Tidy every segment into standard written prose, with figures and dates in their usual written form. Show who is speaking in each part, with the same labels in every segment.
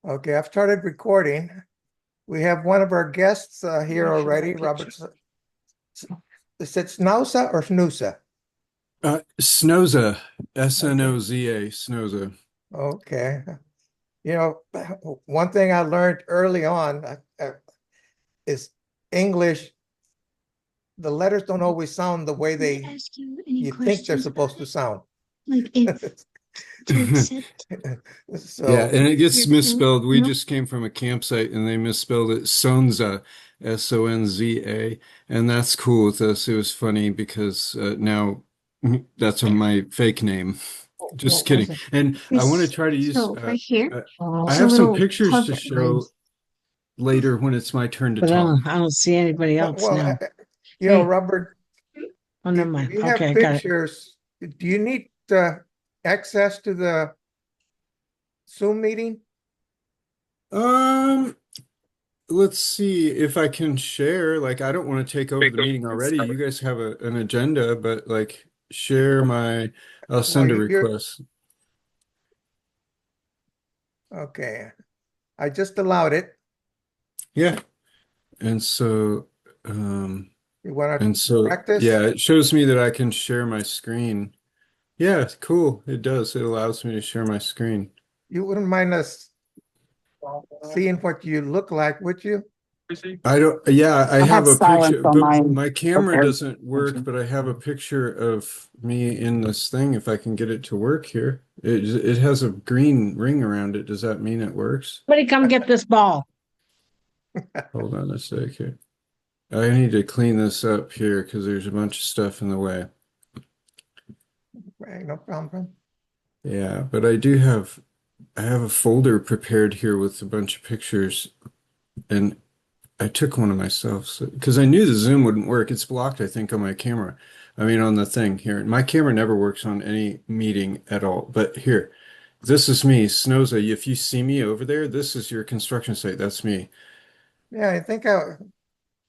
Speaker 1: Okay, I've started recording. We have one of our guests here already, Robert. Is it Snauza or Snusa?
Speaker 2: Snoza,
Speaker 1: Okay,
Speaker 2: Snoza, Snoza.
Speaker 1: okay. You know, one thing I learned early on is English, the letters don't always sound the way
Speaker 3: Can I ask you any
Speaker 1: you think they're
Speaker 3: questions
Speaker 1: supposed
Speaker 3: about
Speaker 1: to
Speaker 3: it?
Speaker 1: sound.
Speaker 3: Like if to accept
Speaker 2: Yeah,
Speaker 1: So,
Speaker 2: and it gets
Speaker 3: your parent?
Speaker 2: misspelled. We
Speaker 3: No?
Speaker 2: just came from a campsite and they misspelled it Sonza, Sonza, and that's cool with us. It was funny because now that's my fake name. Just
Speaker 1: what
Speaker 2: kidding.
Speaker 1: was it?
Speaker 2: And I want to
Speaker 3: This
Speaker 2: try to use,
Speaker 3: so right here,
Speaker 2: uh, I
Speaker 3: there's a
Speaker 2: have some
Speaker 3: little
Speaker 2: pictures to
Speaker 3: cover,
Speaker 2: show later when it's my turn to
Speaker 3: but
Speaker 2: talk.
Speaker 3: I don't see anybody else
Speaker 1: Well,
Speaker 3: now. Hey,
Speaker 1: Robert,
Speaker 3: oh, never
Speaker 1: if
Speaker 3: mind.
Speaker 1: you
Speaker 3: Okay,
Speaker 1: have
Speaker 3: I got it.
Speaker 1: pictures, do you need access to the Zoom meeting?
Speaker 2: Um, let's see if I can share. Like, I don't want to take over the meeting already. You guys have an agenda, but like, share my, I'll
Speaker 1: Well,
Speaker 2: send a
Speaker 1: you're
Speaker 2: request.
Speaker 1: okay. I just allowed it.
Speaker 2: Yeah. And so, um,
Speaker 1: You want to
Speaker 2: and so,
Speaker 1: practice?
Speaker 2: yeah, it shows me that I can share my screen. Yeah, cool. It does. It allows me to share my screen.
Speaker 1: You wouldn't mind us seeing what you look like, would you?
Speaker 2: I don't, yeah, I
Speaker 4: I
Speaker 2: have
Speaker 4: have
Speaker 2: a
Speaker 4: silence
Speaker 2: picture,
Speaker 4: on
Speaker 2: but
Speaker 4: mine
Speaker 2: my camera
Speaker 4: prepared.
Speaker 2: doesn't work, but I have a picture of me in this thing if I can get it to work here. It has a green ring around it. Does that mean it works?
Speaker 3: Somebody come get this ball.
Speaker 2: Hold on a sec here. I need to clean this up here because there's a bunch of stuff in the way.
Speaker 1: Right, no problem.
Speaker 2: Yeah, but I have a folder prepared here with a bunch of pictures and I took one of myself because I knew the Zoom wouldn't work. It's blocked, I think, on my camera. I mean, on the thing here. My camera never works on any meeting at all. But here, this is me, Snoza. If you see me over there, this is your construction site. That's me.
Speaker 1: Yeah, I think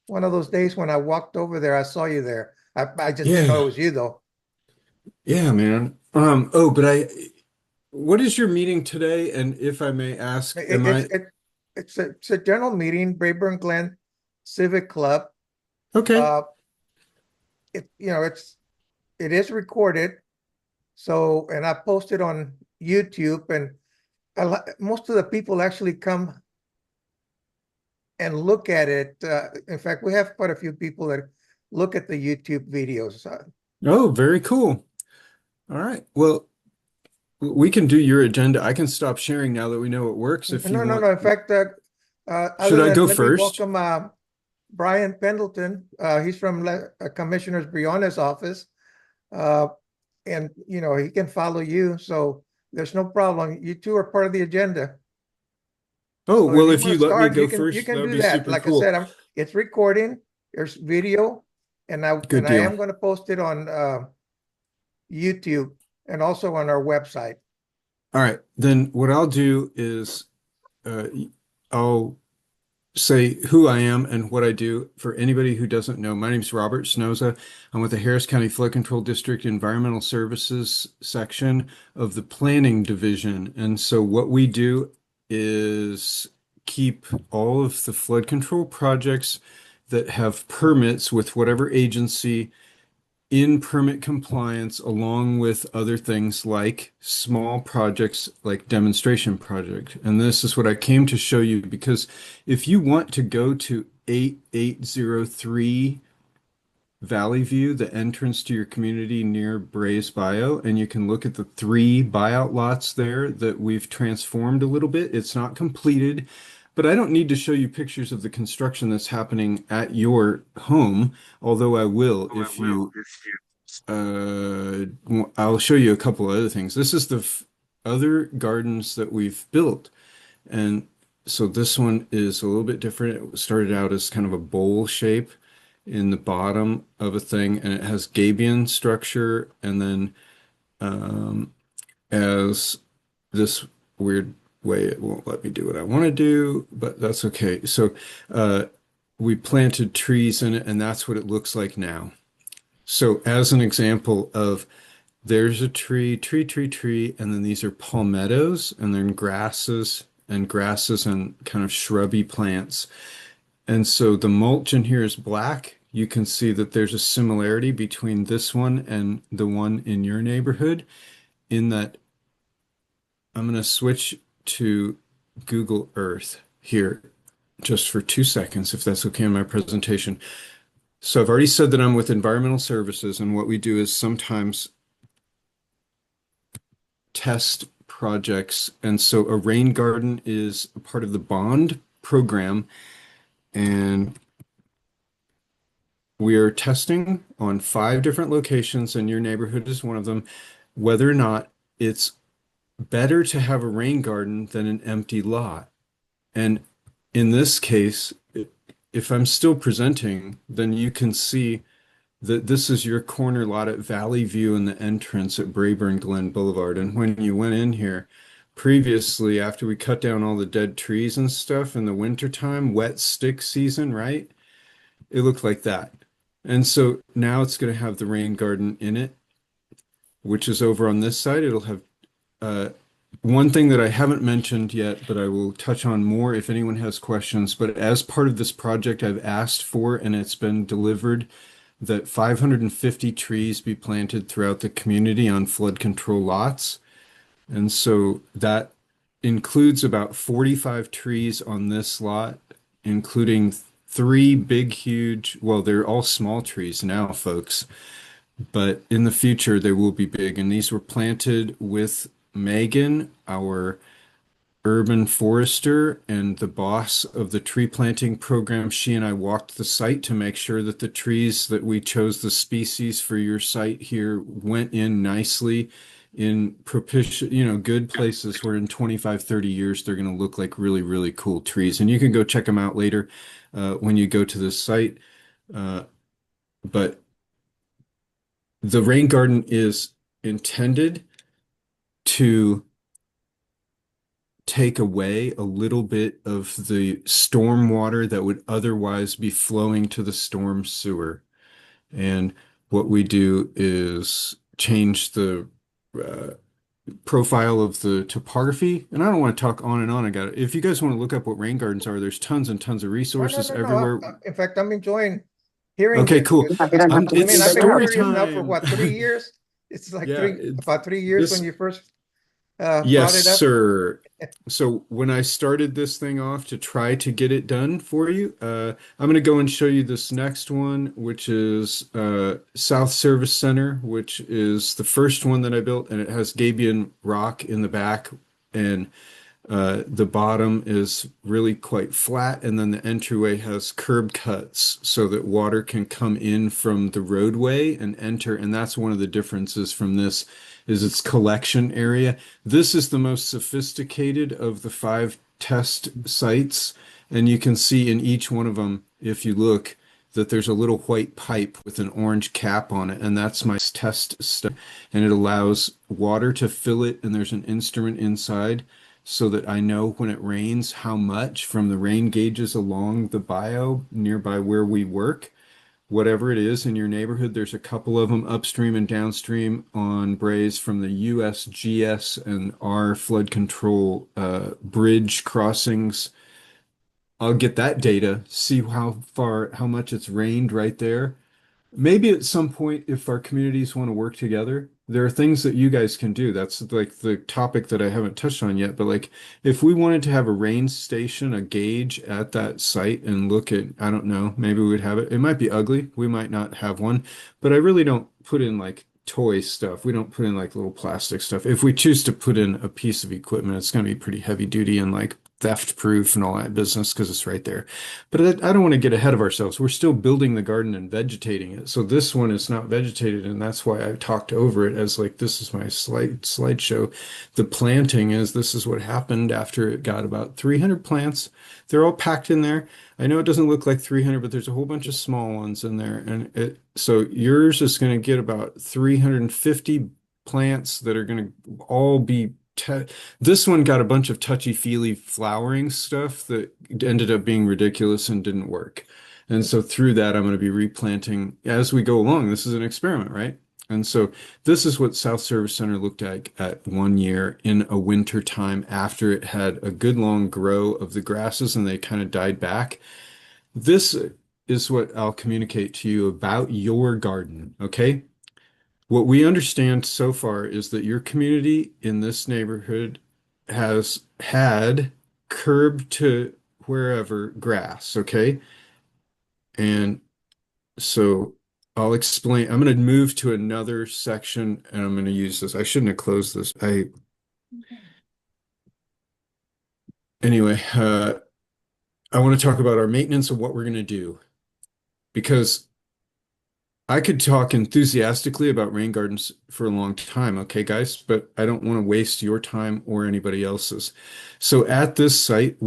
Speaker 1: one of those days when I walked over there, I saw you there. I just didn't know
Speaker 2: Yeah,
Speaker 1: it was you though.
Speaker 2: yeah, man. But what is your meeting today? And if I may ask,
Speaker 1: It,
Speaker 2: am
Speaker 1: it's
Speaker 2: I
Speaker 1: it, it's a general meeting, Braeburn Glen Civic Club.
Speaker 2: okay?
Speaker 1: Uh, it is recorded. So, and I posted on YouTube, and most of the people actually come and look at it. In fact, we have quite a few people that look at the YouTube videos.
Speaker 2: Oh, very cool. All right. Well, we can do your agenda. I can stop sharing now that we know it works if you
Speaker 1: No, no,
Speaker 2: want.
Speaker 1: no. In fact,
Speaker 2: Should
Speaker 1: other
Speaker 2: I
Speaker 1: than
Speaker 2: go
Speaker 1: let me
Speaker 2: first?
Speaker 1: welcome Brian Pendleton. He's from Commissioner Briones' office, uh, and he can follow you. So there's no problem. You two are part of the agenda.
Speaker 2: Oh,
Speaker 1: So if
Speaker 2: well,
Speaker 1: you
Speaker 2: if
Speaker 1: want
Speaker 2: you
Speaker 1: to
Speaker 2: let me
Speaker 1: start,
Speaker 2: go
Speaker 1: you
Speaker 2: first, that
Speaker 1: can
Speaker 2: would
Speaker 1: do
Speaker 2: be
Speaker 1: that.
Speaker 2: super
Speaker 1: Like I said,
Speaker 2: cool.
Speaker 1: it's recording. There's video,
Speaker 2: Good
Speaker 1: I
Speaker 2: deal.
Speaker 1: am going to post it on YouTube and also on our website.
Speaker 2: All right. Then what I'll do is I'll say who I am and what I do for anybody who doesn't know. My name is Robert Snoza. I'm with the Harris County Flood Control District Environmental Services section of the Planning Division. And so what we do is keep all of the flood control projects that have permits with whatever agency in permit compliance, along with other things like small projects like demonstration project. And this is what I came to show you because if you want to go to 8803 Valley View, the entrance to your community near Bray's Bio, and you can look at the three buyout lots there that we've transformed a little bit. It's not completed, but I don't need to show you pictures of the construction that's happening at your home, although I will if you I'll show you a couple of other things. This is the other gardens that we've built. And so this one is a little bit different. It started out as kind of a bowl shape in the bottom of a thing, and it has gabion structure, and then as this weird way, it won't let me do what I want to do, but that's okay. So uh, we planted trees in it, and that's what it looks like now. So as an example of there's a tree, tree, tree, tree, and then these are palmettos and then grasses and grasses and kind of shrubby plants. And so the mulch in here is black. You can see that there's a similarity between this one and the one in your neighborhood, in that I'm going to switch to Google Earth here just for 2 seconds, if that's okay in my presentation. So I've already said that I'm with Environmental Services, and what we do is sometimes test projects. And so a rain garden is a part of the bond program, and we are testing on 5 different locations, and your neighborhood is one of them, whether or not it's better to have a rain garden than an empty lot. And in this case, if I'm still presenting, then you can see that this is your corner lot at Valley View and the entrance at Braeburn Glen Boulevard. And when you went in here previously, after we cut down all the dead trees and stuff in the wintertime, wet stick season, right? It looked like that. And so now it's going to have the rain garden in it, which is over on this side. It'll have one thing that I haven't mentioned yet, but I will touch on more if anyone has questions. But as part of this project, I've asked for, and it's been delivered, that 550 trees be planted throughout the community on flood control lots. And so that includes about 45 trees on this lot, including 3 big, huge, well, they're all small trees now, folks, but in the future they will be big. And these were planted with Megan, our urban forester and the boss of the tree planting program. She and I walked the site to make sure that the trees that we chose, the species for your site here, went in nicely in propitious, good places where in 25, 30 years they're going to look like really, really cool trees. And you can go check them out later when you go to this site. But the rain garden is intended to take away a little bit of the storm water that would otherwise be flowing to the storm sewer. And what we do is change the profile of the topography. And I don't want to talk on and on. If you guys want to look up what rain gardens are, there's tons and tons of resources
Speaker 1: No.
Speaker 2: everywhere.
Speaker 1: In fact, I'm enjoying hearing
Speaker 2: Okay,
Speaker 1: this.
Speaker 2: cool.
Speaker 1: I
Speaker 2: It's
Speaker 1: mean, I've been
Speaker 2: story
Speaker 1: curious now for
Speaker 2: time.
Speaker 1: what, 3 years? It's like
Speaker 2: Yeah,
Speaker 1: about 3 years
Speaker 2: this
Speaker 1: when you first
Speaker 2: Yes,
Speaker 1: brought it up.
Speaker 2: sir. So when I started this thing off to try to get it done for you, I'm going to go and show you this next one, which is South Service Center, which is the first one that I built, and it has gabion rock in the back, and the bottom is really quite flat, and then the entryway has curb cuts so that water can come in from the roadway and enter. And that's one of the differences from this is its collection area. This is the most sophisticated of the 5 test sites, and you can see in each one of them, if you look, that there's a little white pipe with an orange cap on it, and that's my test stuff. And it allows water to fill it, and there's an instrument inside, so that I know when it rains how much from the rain gauges along the bio nearby where we work. Whatever it is in your neighborhood, there's a couple of them upstream and downstream on Braes from the USGS and our flood control bridge crossings. I'll get that data, see how much it's rained right there. Maybe at some point, if our communities want to work together, there are things that you guys can do. That's like the topic that I haven't touched on yet. But like, if we wanted to have a rain station, a gauge at that site and look at, I don't know, maybe we would have it. It might be ugly. We might not have one, but I really don't put in like toy stuff. We don't put in like little plastic stuff. If we choose to put in a piece of equipment, it's going to be pretty heavy duty and like theft proof and all that business because it's right there. But I don't want to get ahead of ourselves. We're still building the garden and vegetating it. So this one is not vegetated, and that's why I talked over it as like this is my slideshow. The planting this is what happened after it got about 300 plants. They're all packed in there. I know it doesn't look like 300, but there's a whole bunch of small ones in there. And so yours is going to get about 350 plants that are going to all be this one got a bunch of touchy-feely flowering stuff that ended up being ridiculous and didn't work. And so through that, I'm going to be replanting as we go along. This is an experiment, right? And so this is what South Service Center looked at 1 year in a winter time after it had a good long grow of the grasses and they kind of died back. This is what I'll communicate to you about your garden, okay? What we understand so far is that your community in this neighborhood has had curb to wherever grass, okay? And so I'll explain. I'm going to move to another section and I'm going to use this. I shouldn't have closed this. Anyway, I want to talk about our maintenance and what we're going to do because I could talk enthusiastically about rain gardens for a long time, okay, guys, but I don't want to waste your time or anybody else's. So at this site,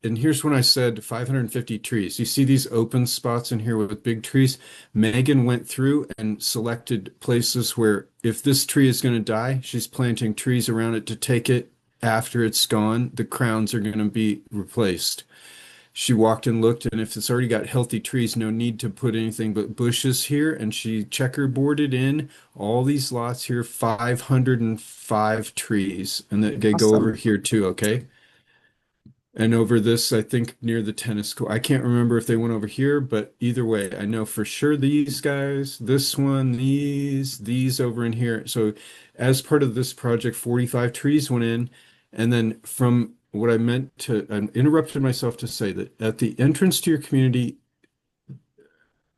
Speaker 2: and here's when I said 550 trees. You see these open spots in here with big trees? Megan went through and selected places where if this tree is going to die, she's planting trees around it to take it after it's gone. The crowns are going to be replaced. She walked and looked, and if it's already got healthy trees, no need to put anything but bushes here. And she checkerboarded in all these lots here, 505 trees. And they go over here too, okay? And over this, I think near the tennis court. I can't remember if they went over here, but either way, I know for sure these guys, this one, these over in here. So as part of this project, 45 trees went in. And then from what I meant to, I interrupted myself to say that at the entrance to your community,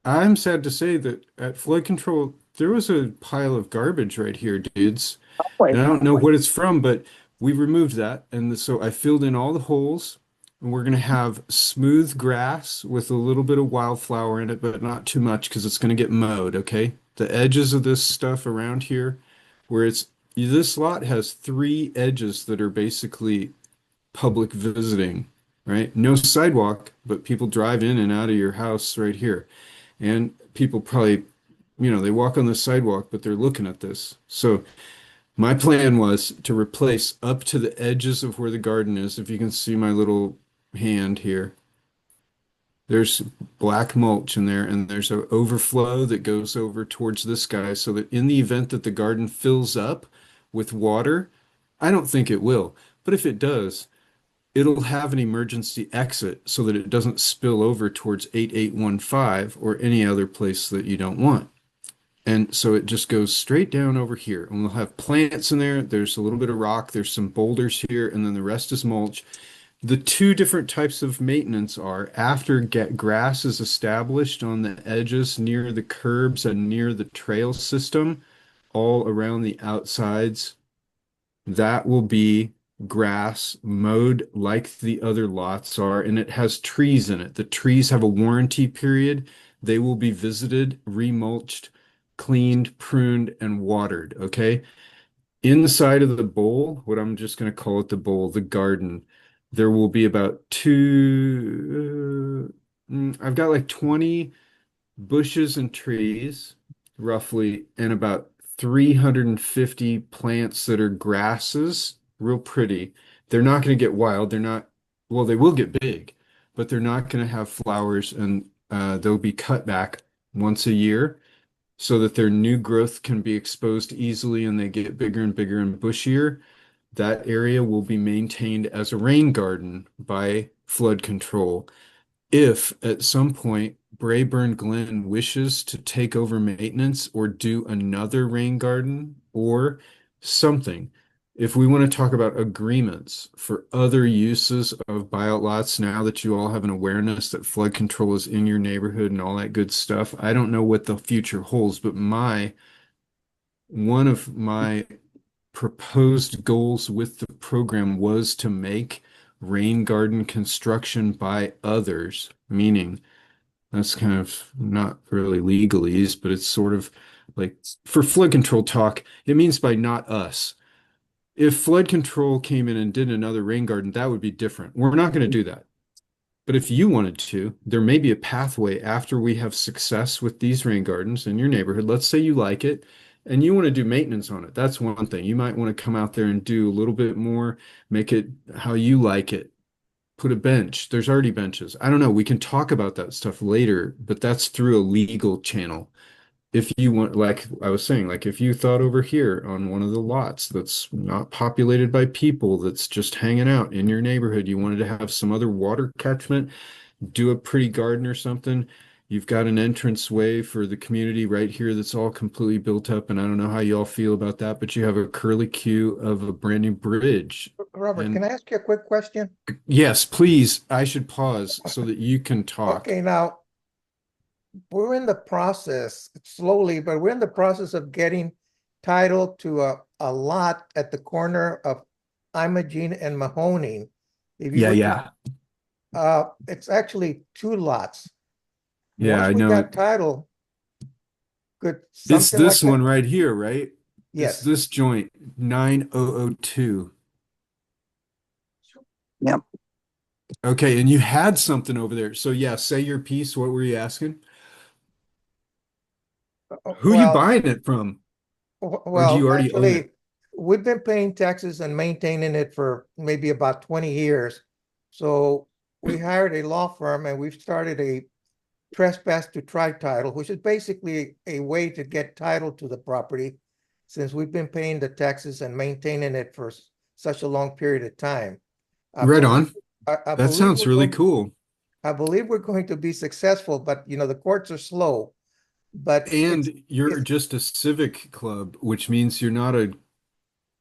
Speaker 2: I'm sad to say that at flood control, there was a pile of garbage right here, dudes. And I don't know what it's from, but we removed that. And so I filled in all the holes. And we're going to have smooth grass with a little bit of wildflower in it, but not too much because it's going to get mowed, okay? The edges of this stuff around here, where this lot has 3 edges that are basically public visiting, right? No sidewalk, but people drive in and out of your house right here. And people probably, they walk on the sidewalk, but they're looking at this. So my plan was to replace up to the edges of where the garden is. If you can see my little hand here, there's black mulch in there, and there's an overflow that goes over towards this guy so that in the event that the garden fills up with water, I don't think it will, but if it does, it'll have an emergency exit so that it doesn't spill over towards 8815 or any other place that you don't want. And so it just goes straight down over here. And we'll have plants in there. There's a little bit of rock. There's some boulders here. And then the rest is mulch. The 2 different types of maintenance are after grass is established on the edges near the curbs and near the trail system, all around the outsides. That will be grass mowed like the other lots are, and it has trees in it. The trees have a warranty period. They will be visited, remulched, cleaned, pruned, and watered, okay? Inside of the bowl, what I'm just going to call it the bowl, the garden, there will be about I've got like 20 bushes and trees, roughly, and about 350 plants that are grasses, real pretty. They're not going to get wild. Well, they will get big, but they're not going to have flowers, and they'll be cut back once a year so that their new growth can be exposed easily and they get bigger and bigger and bushier. That area will be maintained as a rain garden by flood control. If at some point Braeburn Glen wishes to take over maintenance or do another rain garden or something, if we want to talk about agreements for other uses of buyout lots, now that you all have an awareness that flood control is in your neighborhood and all that good stuff, I don't know what the future holds, but one of my proposed goals with the program was to make rain garden construction by others, meaning that's kind of not really legalese, but it's sort of like for flood control talk, it means by not us. If flood control came in and did another rain garden, that would be different. We're not going to do that. But if you wanted to, there may be a pathway after we have success with these rain gardens in your neighborhood. Let's say you like it and you want to do maintenance on it. That's one thing. You might want to come out there and do a little bit more, make it how you like it. Put a bench. There's already benches. I don't know. We can talk about that stuff later, but that's through a legal channel. if you want, like I was saying, like if you thought over here on one of the lots that's not populated by people, that's just hanging out in your neighborhood, you wanted to have some other water catchment, do a pretty garden or something. You've got an entrance way for the community right here that's all completely built up, and I don't know how you all feel about that, but you have a curly Q of a brand new bridge.
Speaker 1: Robert, can
Speaker 2: And
Speaker 1: I ask you a quick question?
Speaker 2: yes, please, I should pause so that you can talk.
Speaker 1: Okay, now we're in the process slowly, but we're in the process of getting title to a lot at the corner of Imogene and Mahoning. If you
Speaker 2: Yeah,
Speaker 1: would,
Speaker 2: yeah.
Speaker 1: it's actually two lots.
Speaker 2: Yeah,
Speaker 1: Once
Speaker 2: I
Speaker 1: we
Speaker 2: know it.
Speaker 1: got title, could
Speaker 2: It's
Speaker 1: something like
Speaker 2: this
Speaker 1: that?
Speaker 2: one right here, right? It's
Speaker 1: Yes.
Speaker 2: this joint, 9002.
Speaker 4: Yep.
Speaker 2: Okay, and you had something over there. So yeah, say your piece. What were you asking? Who you
Speaker 1: Well,
Speaker 2: buying it from? Or do
Speaker 1: well,
Speaker 2: you already own it?
Speaker 1: actually, we've been paying taxes and maintaining it for maybe about 20 years. So we hired a law firm and we've started a trespass to try title, which is basically a way to get title to the property since we've been paying the taxes and maintaining it for such a long period of time. I
Speaker 2: Right
Speaker 1: believe,
Speaker 2: on.
Speaker 1: I
Speaker 2: That
Speaker 1: believe
Speaker 2: sounds really cool.
Speaker 1: I believe we're going to be successful, but the courts are slow. But
Speaker 2: And you're
Speaker 1: it's
Speaker 2: just a civic club, which means you're not a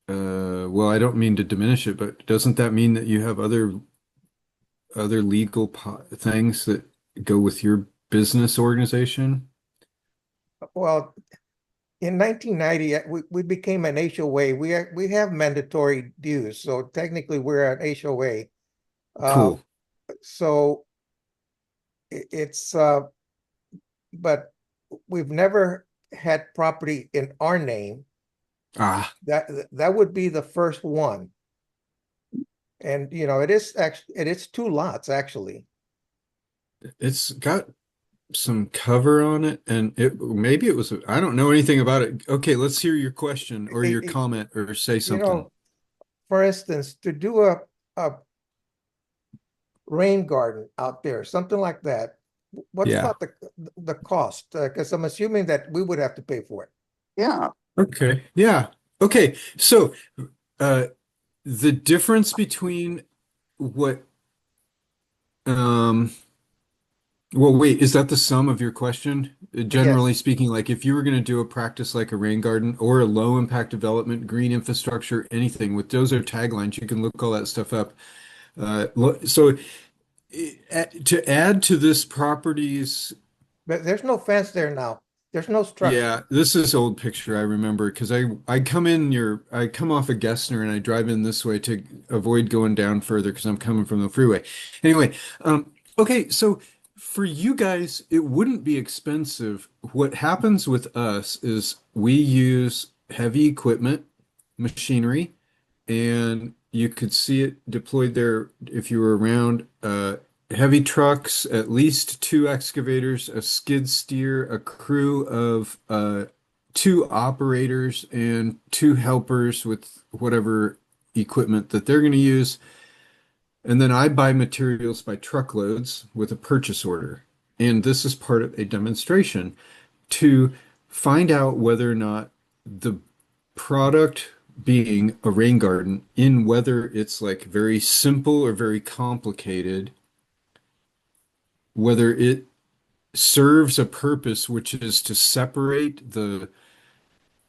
Speaker 2: well, I don't mean to diminish it, but doesn't that mean that you have other legal po things that go with your business organization?
Speaker 1: well, in 1990, we became an HOA. We have mandatory dues, so technically we're an HOA. Uh,
Speaker 2: Cool.
Speaker 1: so it's but we've never had property in our name.
Speaker 2: Ah,
Speaker 1: That would be the first one. And it is two lots actually.
Speaker 2: it's got some cover on it, and it maybe it was, I don't know anything about it. Okay, let's hear your question or
Speaker 1: It-
Speaker 2: your
Speaker 1: it-
Speaker 2: comment or say
Speaker 1: you
Speaker 2: something.
Speaker 1: know, for instance, to do a rain garden out there, something like that. What's
Speaker 2: Yeah.
Speaker 1: about the cost? Because I'm assuming that we would have to pay for it.
Speaker 4: Yeah.
Speaker 2: Okay. Yeah. Okay. So, uh, the difference between what, um, well, wait, is that the sum of your question? Generally
Speaker 1: Yes.
Speaker 2: speaking, like if you were going to do a practice like a rain garden or a low impact development, green infrastructure, anything with those are taglines, you can look all that stuff up. So to add to this property's,
Speaker 1: But there's no fence there now. There's no structure.
Speaker 2: yeah, this is old picture I remember because I come off of Gessner and I drive in this way to avoid going down further because I'm coming from the freeway. Anyway, okay, so for you guys, it wouldn't be expensive. What happens with us is we use heavy equipment, machinery, and you could see it deployed there if you were around. Heavy trucks, at least two excavators, a skid steer, a crew of two operators, and two helpers with whatever equipment that they're going to use. And then I buy materials by truckloads with a purchase order. And this is part of a demonstration to find out whether or not the product being a rain garden, in whether it's like very simple or very complicated, whether it serves a purpose, which is to separate the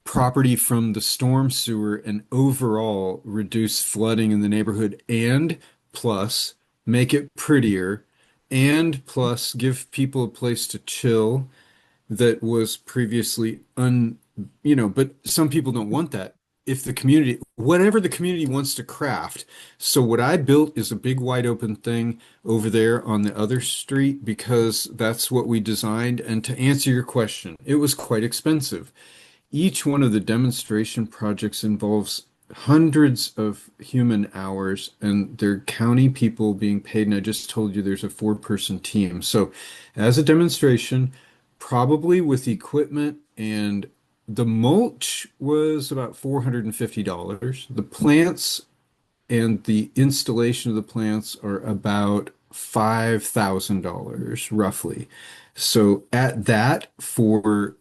Speaker 2: property from the storm sewer and overall reduce flooding in the neighborhood, and plus make it prettier, and plus give people a place to chill that was previously but some people don't want that. If the community, whatever the community wants to craft. So what I built is a big wide open thing over there on the other street because that's what we designed. And to answer your question, it was quite expensive. Each one of the demonstration projects involves hundreds of human hours and they're county people being paid. And I just told you there's a 4-person team. So as a demonstration, probably with equipment, and the mulch was about $450. The plants and the installation of the plants are about $5,000 roughly. So at that for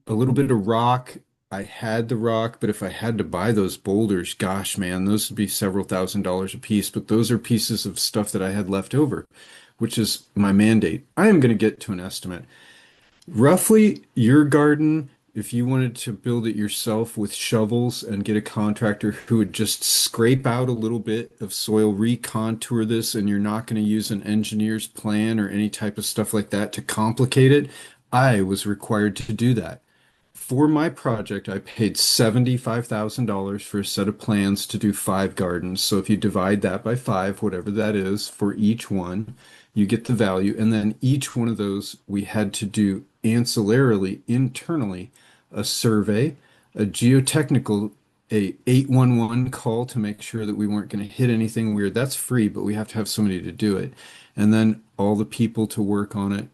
Speaker 2: a little bit of rock. I had the rock, but if I had to buy those boulders, gosh, man, those would be several $1,000s a piece. But those are pieces of stuff that I had left over, which is my mandate. I am going to get to an estimate. Roughly, your garden, if you wanted to build it yourself with shovels and get a contractor who would just scrape out a little bit of soil, recontour this, and you're not going to use an engineer's plan or any type of stuff like that to complicate it, I was required to do that. For my project, I paid $75,000 for a set of plans to do 5 gardens. So if you divide that by 5, whatever that is for each one, you get the value. And then each one of those, we had to do ancillarily, internally, a survey, a geotechnical, a 811 call to make sure that we weren't going to hit anything weird. That's free, but we have to have somebody to do it. And then all the people to work on it.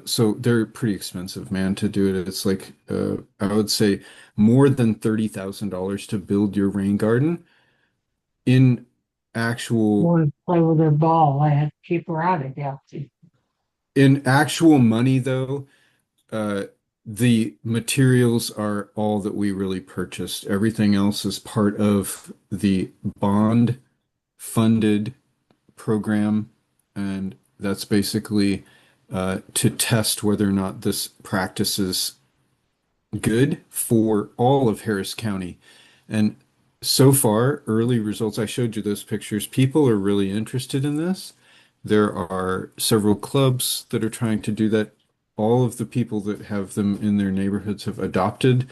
Speaker 2: So they're pretty expensive, man, to do it. It's like, I would say more than $30,000 to build your rain garden in actual
Speaker 3: Want to play with her ball. I had to keep her out of there.
Speaker 2: money though. Uh, the materials are all that we really purchased. Everything else is part of the bond funded program, and that's basically to test whether or not this practice is good for all of Harris County. And so far, early results, I showed you those pictures. People are really interested in this. There are several clubs that are trying to do that. All of the people that have them in their neighborhoods have adopted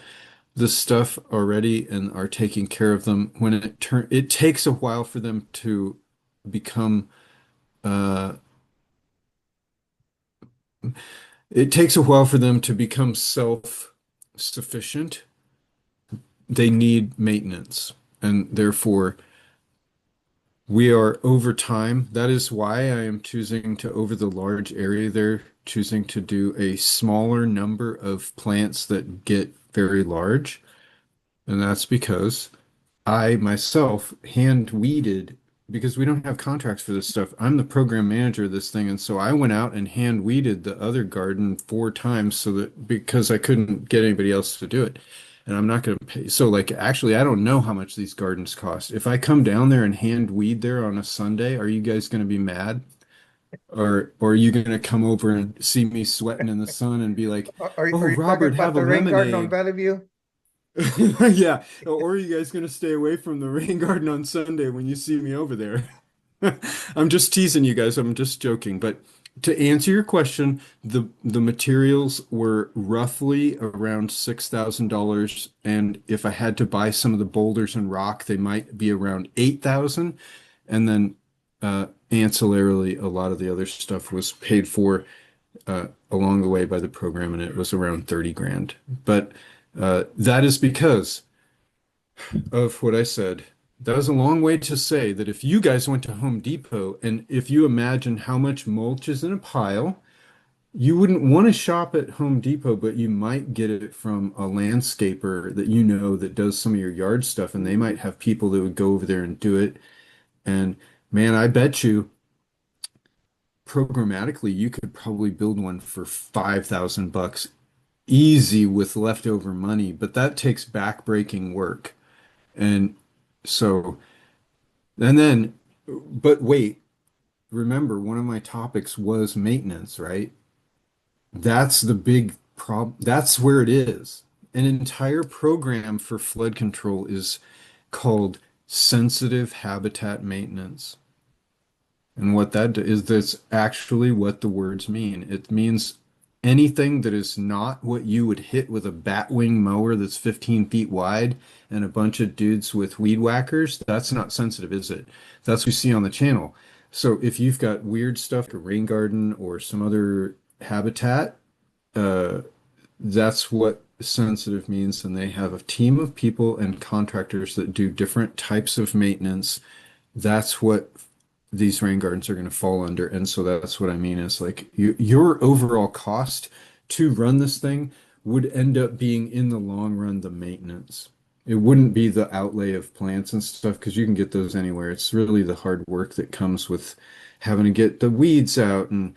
Speaker 2: this stuff already and are taking care of them. When it takes a while for them to become uh, self-sufficient. They need maintenance, and therefore we are over time. That is why I am choosing to, over the large area there, choosing to do a smaller number of plants that get very large. And that's because I myself hand weeded because we don't have contracts for this stuff. I'm the program manager of this thing, and so I went out and hand weeded the other garden 4 times so that because I couldn't get anybody else to do it. And I'm not going to pay. So like actually I don't know how much these gardens cost. If I come down there and hand weed there on a Sunday, are you guys going to be mad? Or are you going to come over and see me sweating in the sun and be like, "Oh,
Speaker 1: Are you talking
Speaker 2: Robert,
Speaker 1: about
Speaker 2: have a
Speaker 1: the rain garden on
Speaker 2: lemonade."
Speaker 1: Valley View?
Speaker 2: Yeah. Or are you guys going to stay away from the rain garden on Sunday when you see me over there? I'm just teasing you guys. I'm just joking. But to answer your question, the materials were roughly around $6,000. And if I had to buy some of the boulders and rock, they might be around 8,000. And then ancillarily, a lot of the other stuff was paid for along the way by the program, and it was around 30 grand. But that is because of what I said. That was a long way to say that if you guys went to Home Depot and if you imagine how much mulch is in a pile, you wouldn't want to shop at Home Depot, but you might get it from a landscaper that you know that does some of your yard stuff, and they might have people that would go over there and do it. And man, I bet you programmatically you could probably build one for 5,000 bucks easy with leftover money, but that takes back-breaking work. And so, and then, but wait, remember, one of my topics was maintenance, right? That's the big problem. That's where it is. An entire program for flood control is called sensitive habitat maintenance. And what that is, that's actually what the words mean. It means anything that is not what you would hit with a batwing mower that's 15 feet wide and a bunch of dudes with weed whackers, that's not sensitive, is it? That's what you see on the channel. So if you've got weird stuff, like a rain garden or some other habitat, uh, that's what sensitive means. And they have a team of people and contractors that do different types of maintenance. That's what these rain gardens are going to fall under. And so that's what I mean is like your overall cost to run this thing would end up being in the long run the maintenance. It wouldn't be the outlay of plants and stuff because you can get those anywhere. It's really the hard work that comes with having to get the weeds out and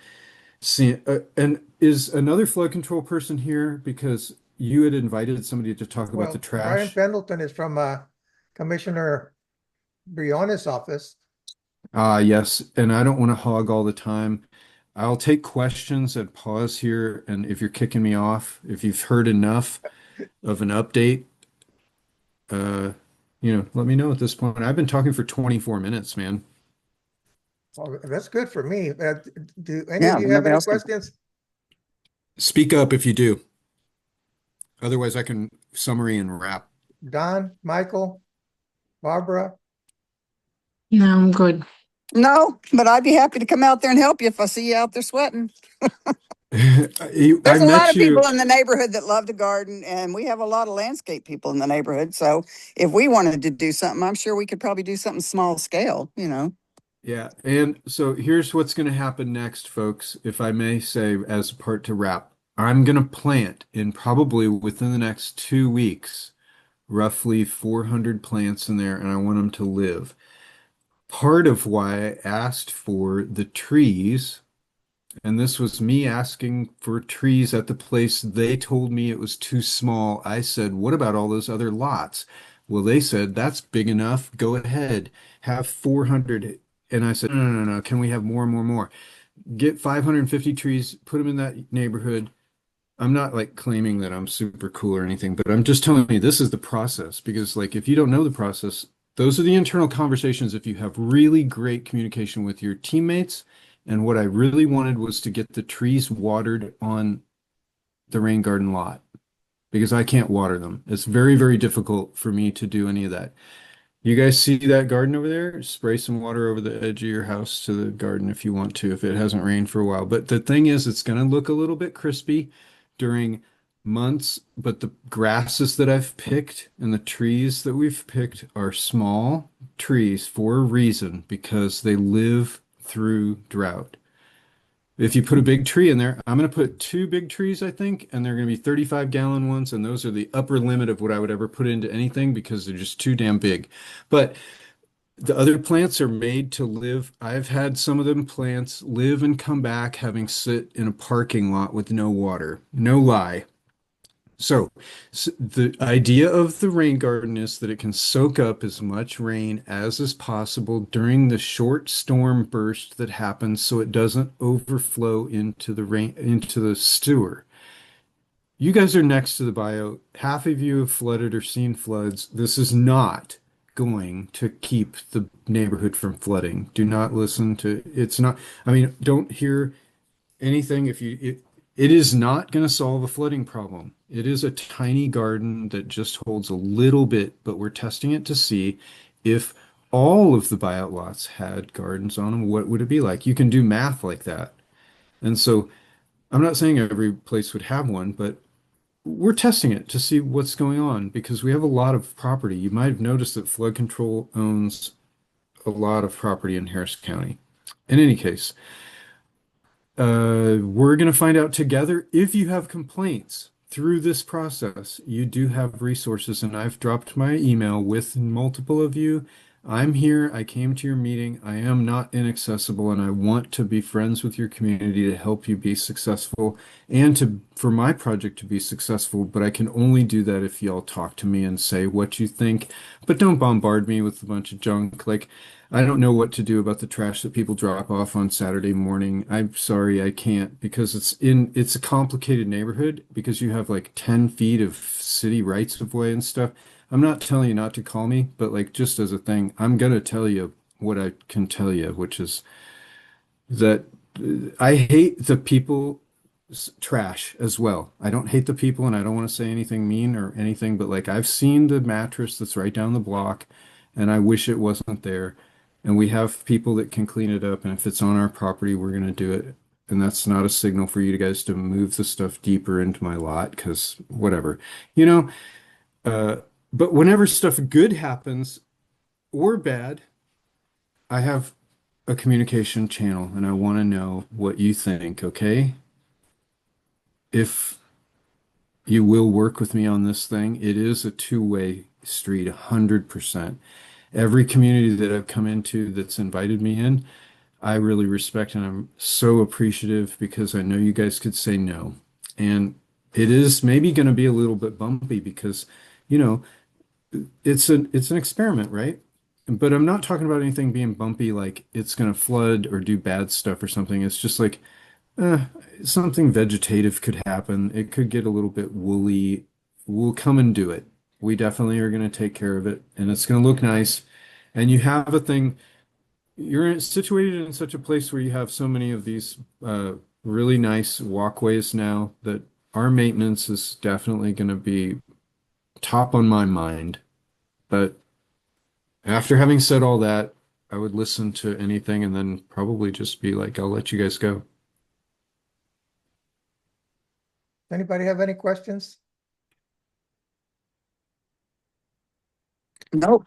Speaker 2: see. And is another flood control person here? Because you had invited somebody to talk about the
Speaker 1: Well, Brian
Speaker 2: trash.
Speaker 1: Pendleton is from Commissioner Briones' office.
Speaker 2: Yes, and I don't want to hog all the time. I'll take questions and pause here, and if you're kicking me off, if you've heard enough of an update, uh, let me know at this point. I've been talking for 24 minutes, man.
Speaker 1: Well, that's good for me. Do any
Speaker 4: Yeah,
Speaker 1: of you have
Speaker 4: nobody
Speaker 1: any
Speaker 4: else can.
Speaker 1: questions?
Speaker 2: Speak up if you do. Otherwise, I can summary and wrap.
Speaker 1: Don, Michael, Barbara?
Speaker 3: No, I'm good.
Speaker 4: No, but I'd be happy to come out there and help you if I see you out there sweating.
Speaker 2: I
Speaker 4: There's a lot
Speaker 2: met
Speaker 4: of people
Speaker 2: you.
Speaker 4: in the neighborhood that love to garden, and we have a lot of landscape people in the neighborhood. So if we wanted to do something, I'm sure we could probably do something small scale.
Speaker 2: Yeah, and so here's what's going to happen next, folks, if I may say, as a part to wrap. I'm going to plant in probably within the next 2 weeks, roughly 400 plants in there, and I want them to live. Part of why I asked for the trees, and this was me asking for trees at the place they told me it was too small. I said, what about all those other lots? Well, they said, that's big enough. Go ahead, have 400. And I said, no, no, no, no. Can we have more, more, more? Get 550 trees, put them in that neighborhood. I'm not like claiming that I'm super cool or anything, but I'm just telling you this is the process because like if you don't know the process, those are the internal conversations if you have really great communication with your teammates. And what I really wanted was to get the trees watered on the rain garden lot because I can't water them. It's very, very difficult for me to do any of that. You guys see that garden over there? Spray some water over the edge of your house to the garden if you want to, if it hasn't rained for a while. But the thing is, it's going to look a little bit crispy during months, but the grasses that I've picked and the trees that we've picked are small trees for a reason because they live through drought. If you put a big tree in there, I'm going to put two big trees, I think, and they're going to be 35-gallon ones, and those are the upper limit of what I would ever put into anything because they're just too damn big. But the other plants are made to live. I've had some of them plants live and come back having sit in a parking lot with no water. No lie. So, the idea of the rain garden is that it can soak up as much rain as is possible during the short storm burst that happens so it doesn't overflow into the sewer. You guys are next to the bio. Half of you have flooded or seen floods. This is not going to keep the neighborhood from flooding. Do not listen to it's not. I mean, don't hear anything if it is not going to solve a flooding problem. It is a tiny garden that just holds a little bit, but we're testing it to see if all of the buyout lots had gardens on them, what would it be like? You can do math like that. And so I'm not saying every place would have one, but we're testing it to see what's going on because we have a lot of property. You might have noticed that flood control owns a lot of property in Harris County. In any case, we're going to find out together if you have complaints through this process. You do have resources, and I've dropped my email with multiple of you. I'm here. I came to your meeting. I am not inaccessible, and I want to be friends with your community to help you be successful and for my project to be successful. But I can only do that if y'all talk to me and say what you think. But don't bombard me with a bunch of junk. Like, I don't know what to do about the trash that people drop off on Saturday morning. I'm sorry, I can't because it's a complicated neighborhood because you have like 10 feet of city rights of way and stuff. I'm not telling you not to call me, but like just as a thing, I'm gonna tell you what I can tell you, which is that I hate the people trash as well. I don't hate the people and I don't want to say anything mean or anything, but like I've seen the mattress that's right down the block and I wish it wasn't there. And we have people that can clean it up and if it's on our property, we're going to do it. And that's not a signal for you guys to move the stuff deeper into my lot because whatever. You know, uh, but whenever stuff good happens or bad, I have a communication channel and I want to know what you think, okay? If you will work with me on this thing, it is a two-way street, 100%. Every community that I've come into that's invited me in, I really respect and I'm so appreciative because I know you guys could say no. And it is maybe going to be a little bit bumpy because, you know, it's an experiment, right? But I'm not talking about anything being bumpy like it's going to flood or do bad stuff or something. It's just like uh, something vegetative could happen. It could get a little bit woolly. We'll come and do it. We definitely are going to take care of it, and it's going to look nice. And you have a thing, situated in such a place where you have so many of these really nice walkways now that our maintenance is definitely going to be top on my mind. But after having said all that, I would listen to anything and then probably just be like, I'll let you guys go.
Speaker 1: Anybody have any questions?
Speaker 4: Nope.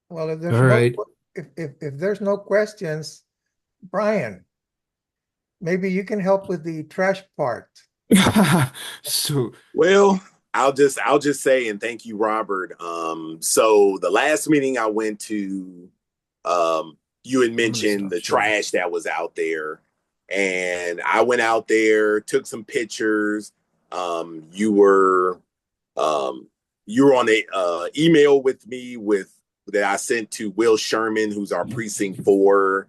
Speaker 1: Well, if there's
Speaker 2: All right.
Speaker 1: if there's no questions, Brian, maybe you can help with the trash part.
Speaker 2: So,
Speaker 5: Well, I'll just say, and thank you, Robert. So the last meeting I went to, you had
Speaker 2: I'm gonna
Speaker 5: mentioned
Speaker 2: stop
Speaker 5: the
Speaker 2: sharing.
Speaker 5: trash that was out there, and I went out there, took some pictures. Um, you were you were on a email with me with that I sent to Will Sherman, who's our precinct 4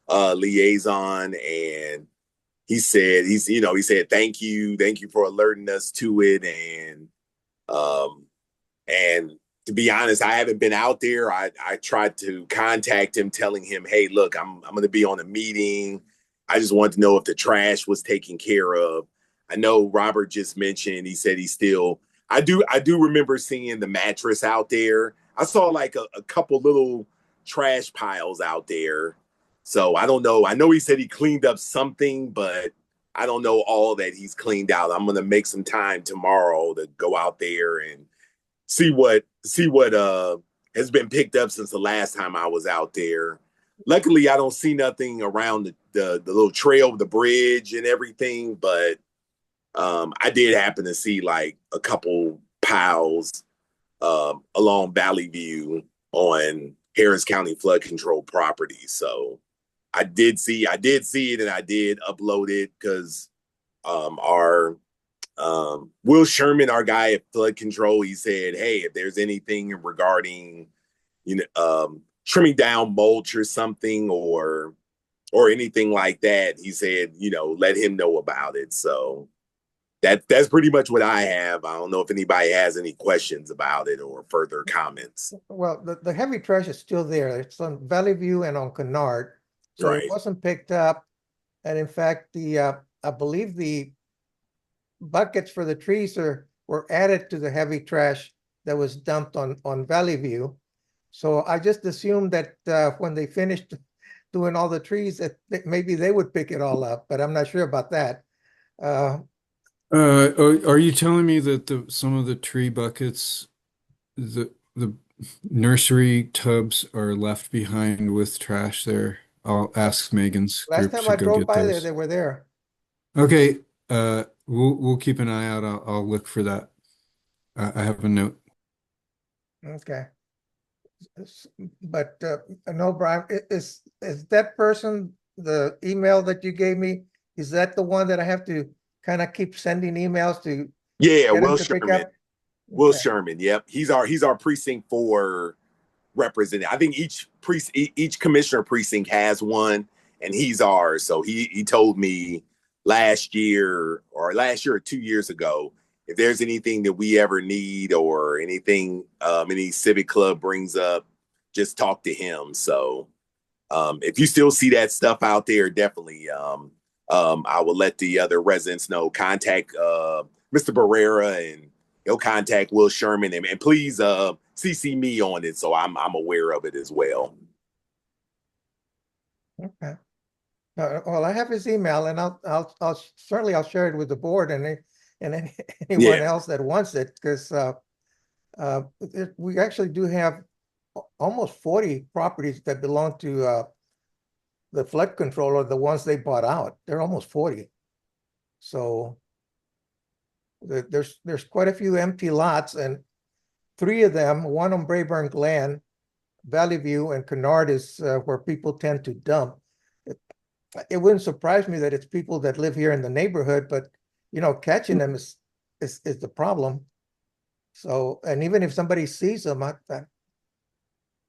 Speaker 5: liaison, and he said thank you for alerting us to it, um and to be honest, I haven't been out there. I tried to contact him, telling him, hey, look, I'm going to be on a meeting. I just wanted to know if the trash was taken care of. I know Robert just mentioned, he said he's still. I do remember seeing the mattress out there. I saw like a couple little trash piles out there. So I don't know. I know he said he cleaned up something, but I don't know all that he's cleaned out. I'm gonna make some time tomorrow to go out there and see what has been picked up since the last time I was out there. Luckily, I don't see nothing around the little trail of the bridge and everything, but I did happen to see like a couple piles along Valley View on Harris County flood control property. So I did see it, and I did upload it because our Will Sherman, our guy at flood control, he said, hey, if there's anything regarding trimming down mulch or something or anything like that, he said, let him know about it. So that's pretty much what I have. I don't know if anybody has any questions about it or further comments.
Speaker 1: Well, the heavy trash is still there. It's on Valley View and on Kennard. So it
Speaker 5: Right.
Speaker 1: wasn't picked up. And in fact, I believe the buckets for the trees were added to the heavy trash that was dumped on Valley View. So I just assumed that when they finished doing all the trees, that maybe they would pick it all up, but I'm not sure about that.
Speaker 2: are you telling me that some of the tree buckets, the nursery tubs are left behind with trash there? I'll ask Megan's
Speaker 1: Last
Speaker 2: group
Speaker 1: time
Speaker 2: to
Speaker 1: I
Speaker 2: go
Speaker 1: drove
Speaker 2: get
Speaker 1: by there, they
Speaker 2: those.
Speaker 1: were there.
Speaker 2: Okay, we'll keep an eye out. I'll look for that. I have a note.
Speaker 1: Okay. But no, Brian, is that person, the email that you gave me, is that the one that I have to kind of keep sending emails to
Speaker 5: Yeah,
Speaker 1: get him
Speaker 5: Will
Speaker 1: to pick
Speaker 5: Sherman.
Speaker 1: up?
Speaker 5: Will
Speaker 1: Okay.
Speaker 5: Sherman. Yep, he's our precinct 4 representative. I think each commissioner precinct has one, and he's ours. So he told me last year or 2 years ago, if there's anything that we ever need or anything any civic club brings up, just talk to him. So if you still see that stuff out there, definitely I will let the other residents know. Contact Mr. Barrera, and he'll contact Will Sherman, and please CC me on it so I'm aware of it as well.
Speaker 1: Okay. Well, I have his email, and I'll certainly I'll share it with the board and anyone
Speaker 5: Yeah.
Speaker 1: else that wants it, because we actually do have almost 40 properties that belong to the flood control, or the ones they bought out. They're almost 40. So there's quite a few empty lots, and 3 of them, one on Braeburn, Glen, Valley View, and Kennard is where people tend to dump. It wouldn't surprise me that it's people that live here in the neighborhood, but catching them is is the problem. So, and even if somebody sees them,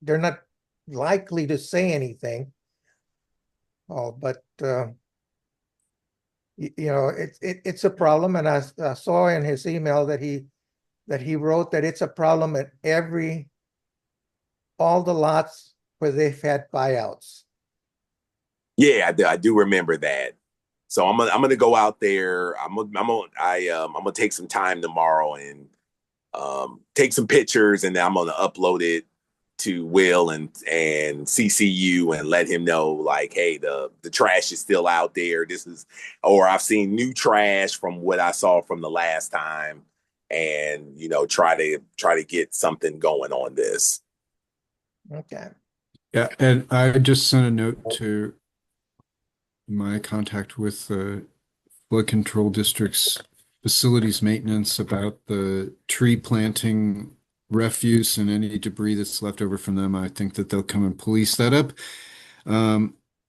Speaker 1: they're not likely to say anything. Oh, but you know, it's a problem, and I saw in his email that he wrote that it's a problem at all the lots where they've had buyouts.
Speaker 5: Yeah, I do remember that. So I'm gonna go out there. I'm gonna take some time tomorrow and take some pictures, and then I'm gonna upload it to Will and CCU and let him know, like, hey, the trash is still out there. Or I've seen new trash from what I saw from the last time, and try to get something going on this.
Speaker 1: Okay.
Speaker 2: Yeah, and I just sent a note to my contact with the flood control district's facilities maintenance about the tree planting refuse and any debris that's left over from them. I think that they'll come and police that up.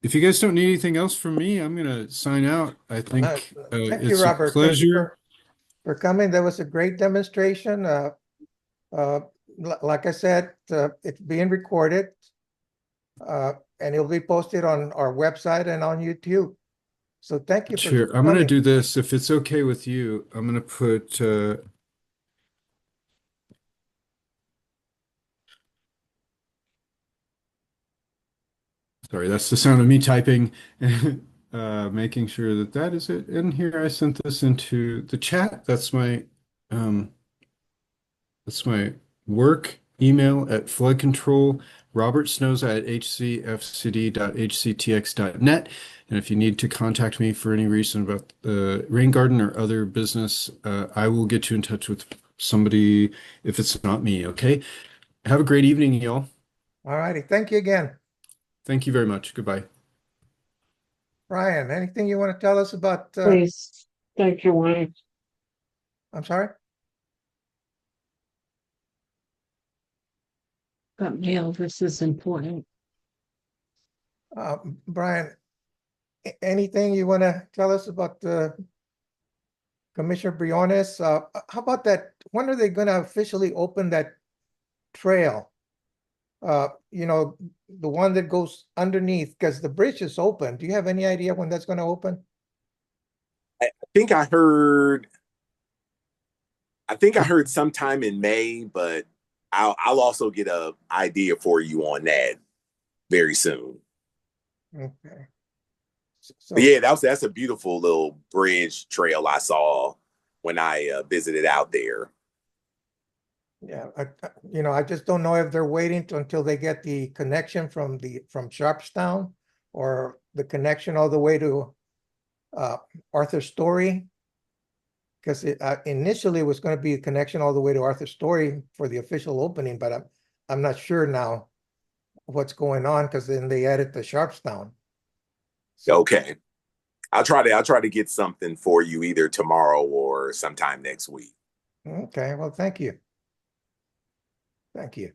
Speaker 2: If you guys don't need anything else from me, I'm gonna sign out. I think
Speaker 1: Thank you,
Speaker 2: it's a
Speaker 1: Robert. Thank you
Speaker 2: pleasure.
Speaker 1: for coming. That was a great demonstration. Like I said, it's being recorded, and it'll be posted on our website and on YouTube. So thank you for
Speaker 2: Sure. I'm gonna
Speaker 1: coming.
Speaker 2: do this. If it's okay with you, I'm gonna put sorry, that's the sound of me typing, making sure that that is it. And here I sent this into the chat. That's my work email at flood control, Robert Snoza at hcfcd.hctx.net. And if you need to contact me for any reason about the rain garden or other business, I will get you in touch with somebody if it's not me. Okay. Have a great evening, y'all.
Speaker 1: All righty. Thank you again.
Speaker 2: Thank you very much. Goodbye.
Speaker 1: Brian, anything you want to tell us about,
Speaker 3: Please. Thank you, Wayne.
Speaker 1: I'm sorry?
Speaker 3: But Neil, this is important.
Speaker 1: Brian, anything you want to tell us about Commissioner Briones? How about that? When are they going to officially open that trail? The one that goes underneath, because the bridge is open. Do you have any idea when that's going to open?
Speaker 5: I think I heard sometime in May, but I'll also get a idea for you on that very soon.
Speaker 1: Okay. So
Speaker 5: But yeah, that's a beautiful little bridge trail I saw when I visited out there.
Speaker 1: yeah, I just don't know if they're waiting until they get the connection from Sharpstown, or the connection all the way to Arthur Story, because it initially was going to be a connection all the way to Arthur Story for the official opening, but I'm not sure now what's going on, because then they added the Sharpstown.
Speaker 5: Okay. I'll try to get something for you either tomorrow or sometime next week.
Speaker 1: Okay, well, thank you. Thank you.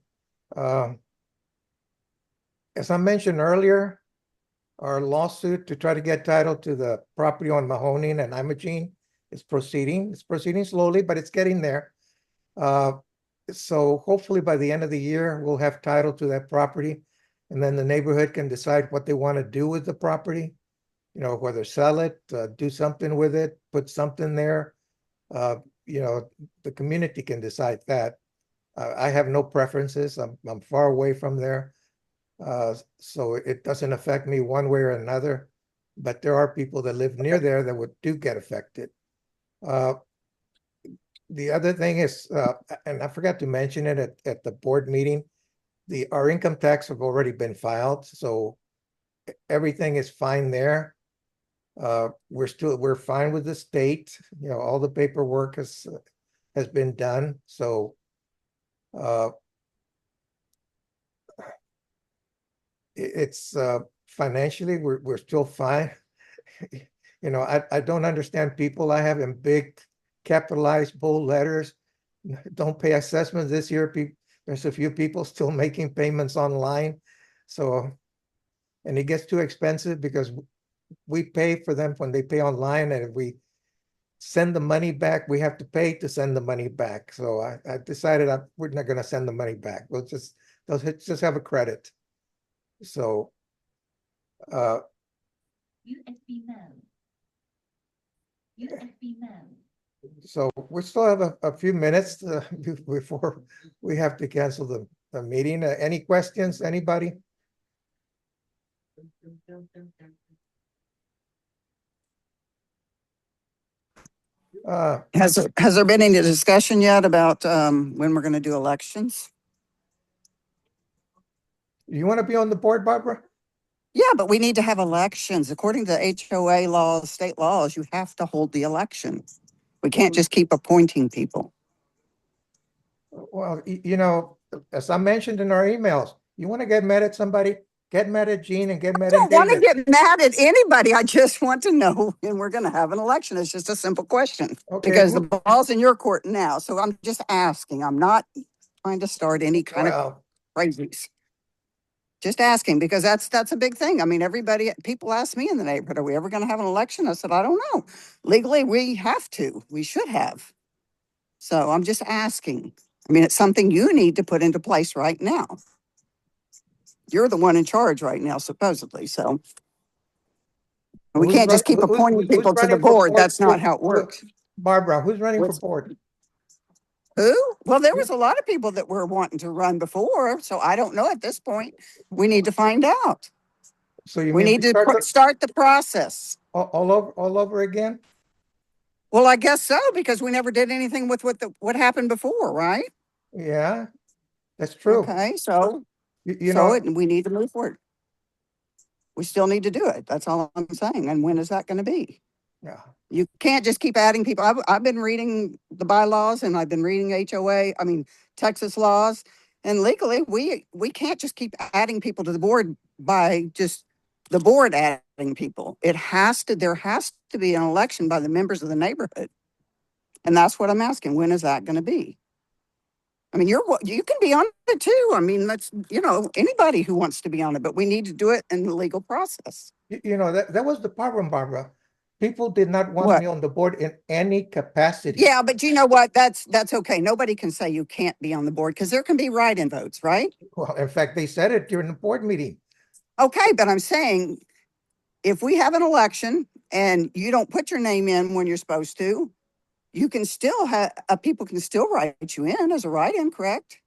Speaker 1: As I mentioned earlier, our lawsuit to try to get title to the property on Mahoning and Imogene is proceeding. It's proceeding slowly, but it's getting there. So hopefully by the end of the year, we'll have title to that property, and then the neighborhood can decide what they want to do with the property. Whether sell it, do something with it, put something there. The community can decide that. I have no preferences. I'm far away from there. So it doesn't affect me one way or another, but there are people that live near there that do get affected. The other thing is, and I forgot to mention it at the board meeting, our income tax have already been filed, so everything is fine there. We're fine with the state. All the paperwork has been done. So it's financially we're still fine. I don't understand people I have in big capitalized bold letters. Don't pay assessments this year. There's a few people still making payments online. So, and it gets too expensive because we pay for them when they pay online, and if we send the money back, we have to pay to send the money back. So I decided we're not gonna send the money back. Let's just have a credit. So,
Speaker 6: USB mode. USB mode.
Speaker 1: so we still have a few minutes before we have to cancel the meeting. Any questions, anybody?
Speaker 4: Has there been any discussion yet about when we're going to do elections?
Speaker 1: You want to be on the board, Barbara?
Speaker 4: Yeah, but we need to have elections. According to HOA laws, state laws, you have to hold the election. We can't just keep appointing people.
Speaker 1: Well, you know, as I mentioned in our emails, you want to get mad at somebody, get mad at Gene and get mad
Speaker 4: I
Speaker 1: at
Speaker 4: don't want to
Speaker 1: David.
Speaker 4: get mad at anybody. I just want to know when we're going to have an election. It's just a simple question.
Speaker 1: Okay,
Speaker 4: Because the ball's in your court now. So I'm just asking. I'm not trying to start any kind of
Speaker 1: well,
Speaker 4: crazies. Just asking, because that's a big thing. I mean, people ask me in the neighborhood, are we ever going to have an election? I said, I don't know. Legally, we have to. We should have. So I'm just asking. I mean, it's something you need to put into place right now. You're the one in charge right now, supposedly. So we can't just keep appointing people to the board. That's not how it works.
Speaker 1: Barbara, who's running for board?
Speaker 4: Who? Well, there was a lot of people that were wanting to run before, so I don't know at this point. We need to find out.
Speaker 1: So you
Speaker 4: We
Speaker 1: mean
Speaker 4: need to start the process.
Speaker 1: all over again?
Speaker 4: Well, I guess so, because we never did anything with what happened before, right?
Speaker 1: Yeah, that's true.
Speaker 4: Okay, so
Speaker 1: You know,
Speaker 4: we need to move forward. We still need to do it. That's all I'm saying. And when is that going to be?
Speaker 1: yeah.
Speaker 4: You can't just keep adding people. I've been reading the bylaws and I've been reading Texas laws. And legally, we can't just keep adding people to the board by just the board adding people. There has to be an election by the members of the neighborhood. And that's what I'm asking. When is that going to be? I mean, you can be on it too. I mean, that's, anybody who wants to be on it, but we need to do it in the legal process.
Speaker 1: You know, that was the problem, Barbara. People did not want
Speaker 4: What?
Speaker 1: me on the board in any capacity.
Speaker 4: Yeah, but you know what? That's okay. Nobody can say you can't be on the board because there can be write-in votes, right?
Speaker 1: Well, in fact, they said it during the board meeting.
Speaker 4: Okay, but I'm saying if we have an election and you don't put your name in when you're supposed to, you can still have people can still write you in as a write-in, correct?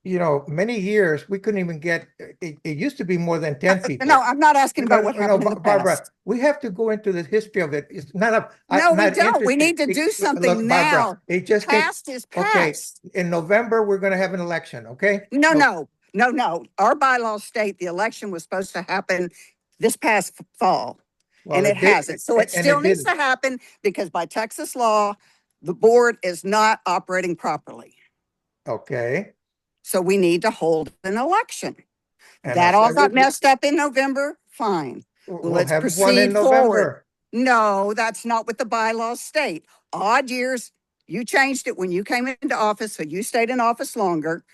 Speaker 1: You know, many years we couldn't even get. It used to be more than 10 people.
Speaker 4: No, I'm not asking about what happened in the
Speaker 1: Barbara,
Speaker 4: past.
Speaker 1: we have to go into the history of it. It's not a.
Speaker 4: No, we
Speaker 1: not
Speaker 4: don't. We
Speaker 1: interested.
Speaker 4: need to do
Speaker 1: Look,
Speaker 4: something
Speaker 1: Barbara,
Speaker 4: now.
Speaker 1: it just gets
Speaker 4: Past is
Speaker 1: okay.
Speaker 4: past.
Speaker 1: In November, we're going to have an election. Okay.
Speaker 4: No. Our bylaws state the election was supposed to happen this past fall.
Speaker 1: Well,
Speaker 4: And it
Speaker 1: did-
Speaker 4: hasn't. So it
Speaker 1: and
Speaker 4: still needs to
Speaker 1: didn't.
Speaker 4: happen because by Texas law, the board is not operating properly.
Speaker 1: Okay.
Speaker 4: So we need to hold an election.
Speaker 1: And
Speaker 4: That
Speaker 1: I
Speaker 4: all
Speaker 1: said
Speaker 4: got messed up in November. Fine.
Speaker 1: We'll
Speaker 4: let's
Speaker 1: have one
Speaker 4: proceed
Speaker 1: in November.
Speaker 4: forward. No, that's not what the bylaws state. Odd years, you changed it when you came into office, so you stayed in office longer.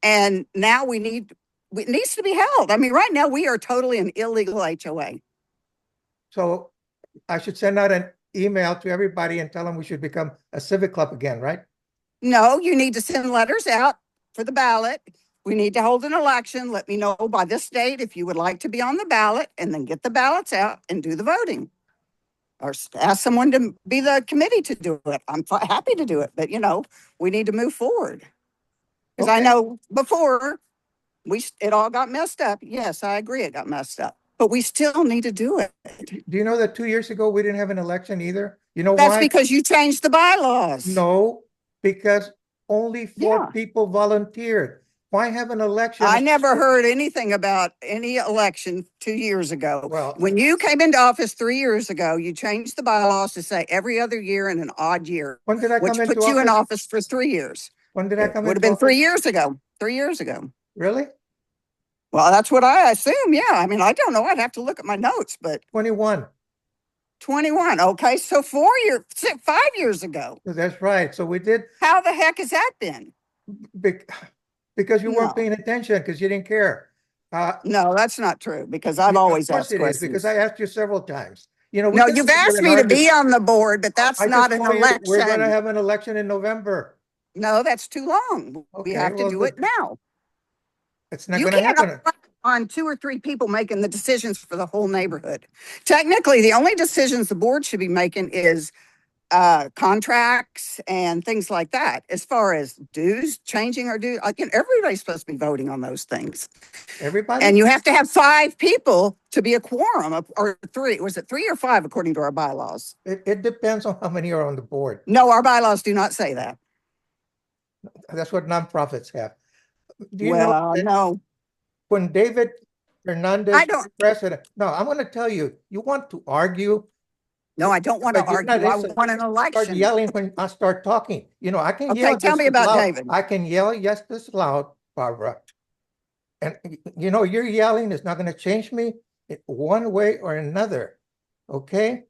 Speaker 4: And now it needs to be held. I mean, right now we are totally an illegal HOA.
Speaker 1: So I should send out an email to everybody and tell them we should become a civic club again, right?
Speaker 4: No, you need to send letters out for the ballot. We need to hold an election. Let me know by this date if you would like to be on the ballot, and then get the ballots out and do the voting. Or ask someone to be the committee to do it. I'm happy to do it, but we need to move forward. Because I
Speaker 1: Okay.
Speaker 4: know before it all got messed up. Yes, I agree it got messed up, but we still need to do it.
Speaker 1: Do you know that 2 years ago we didn't have an election either? You know
Speaker 4: That's
Speaker 1: why?
Speaker 4: because you changed the bylaws.
Speaker 1: No, because only 4
Speaker 4: Yeah.
Speaker 1: people volunteered. Why have an election?
Speaker 4: I never heard anything about any election 2 years ago.
Speaker 1: Well,
Speaker 4: When you came into office 3 years ago, you changed the bylaws to say every other year and an odd year,
Speaker 1: when did I
Speaker 4: which
Speaker 1: come into
Speaker 4: put you in
Speaker 1: office?
Speaker 4: office for 3 years.
Speaker 1: When did I
Speaker 4: It
Speaker 1: come
Speaker 4: would have
Speaker 1: into
Speaker 4: been 3
Speaker 1: office?
Speaker 4: years ago. 3 years ago.
Speaker 1: Really?
Speaker 4: Well, that's what I assume. Yeah. I mean, I don't know. I'd have to look at my notes, but
Speaker 1: 21.
Speaker 4: 21. Okay. So 5 years ago.
Speaker 1: That's right. So we did
Speaker 4: How the heck has that been?
Speaker 1: because you weren't
Speaker 4: No.
Speaker 1: paying attention because you didn't care.
Speaker 4: No, that's not true because I've always
Speaker 1: Of course
Speaker 4: asked
Speaker 1: it is,
Speaker 4: questions.
Speaker 1: because I asked you several times. You know, we
Speaker 4: No,
Speaker 1: can
Speaker 4: you've
Speaker 1: sit here
Speaker 4: asked
Speaker 1: and
Speaker 4: me to
Speaker 1: argue.
Speaker 4: be on the board, but that's
Speaker 1: I
Speaker 4: not
Speaker 1: just
Speaker 4: an
Speaker 1: told you we're gonna
Speaker 4: election.
Speaker 1: have an election in November.
Speaker 4: No, that's too long. We
Speaker 1: Okay,
Speaker 4: have to
Speaker 1: well,
Speaker 4: do it now.
Speaker 1: It's not
Speaker 4: You
Speaker 1: gonna
Speaker 4: can't
Speaker 1: happen.
Speaker 4: rely on 2 or 3 people making the decisions for the whole neighborhood. Technically, the only decisions the board should be making is contracts and things like that. As far as dues, changing our dues, again, everybody's supposed to be voting on those things.
Speaker 1: Everybody?
Speaker 4: And you have to have 5 people to be a quorum or 3. Was it 3 or 5 according to our bylaws?
Speaker 1: It depends on how many are on the board.
Speaker 4: No, our bylaws do not say that.
Speaker 1: That's what nonprofits have. Do you know
Speaker 4: Well,
Speaker 1: that
Speaker 4: no,
Speaker 1: when David Hernandez
Speaker 4: I
Speaker 1: was
Speaker 4: don't,
Speaker 1: president? No, I'm gonna tell you, you want to argue,
Speaker 4: no, I don't want to
Speaker 1: but you're not
Speaker 4: argue. I
Speaker 1: listening.
Speaker 4: want an
Speaker 1: Start
Speaker 4: election.
Speaker 1: yelling when I start talking. You know, I can
Speaker 4: Okay,
Speaker 1: yell
Speaker 4: tell
Speaker 1: just
Speaker 4: me
Speaker 1: as
Speaker 4: about
Speaker 1: loud.
Speaker 4: David.
Speaker 1: I can yell just as loud, Barbara. And you know, your yelling is not gonna change me one way or another. Okay?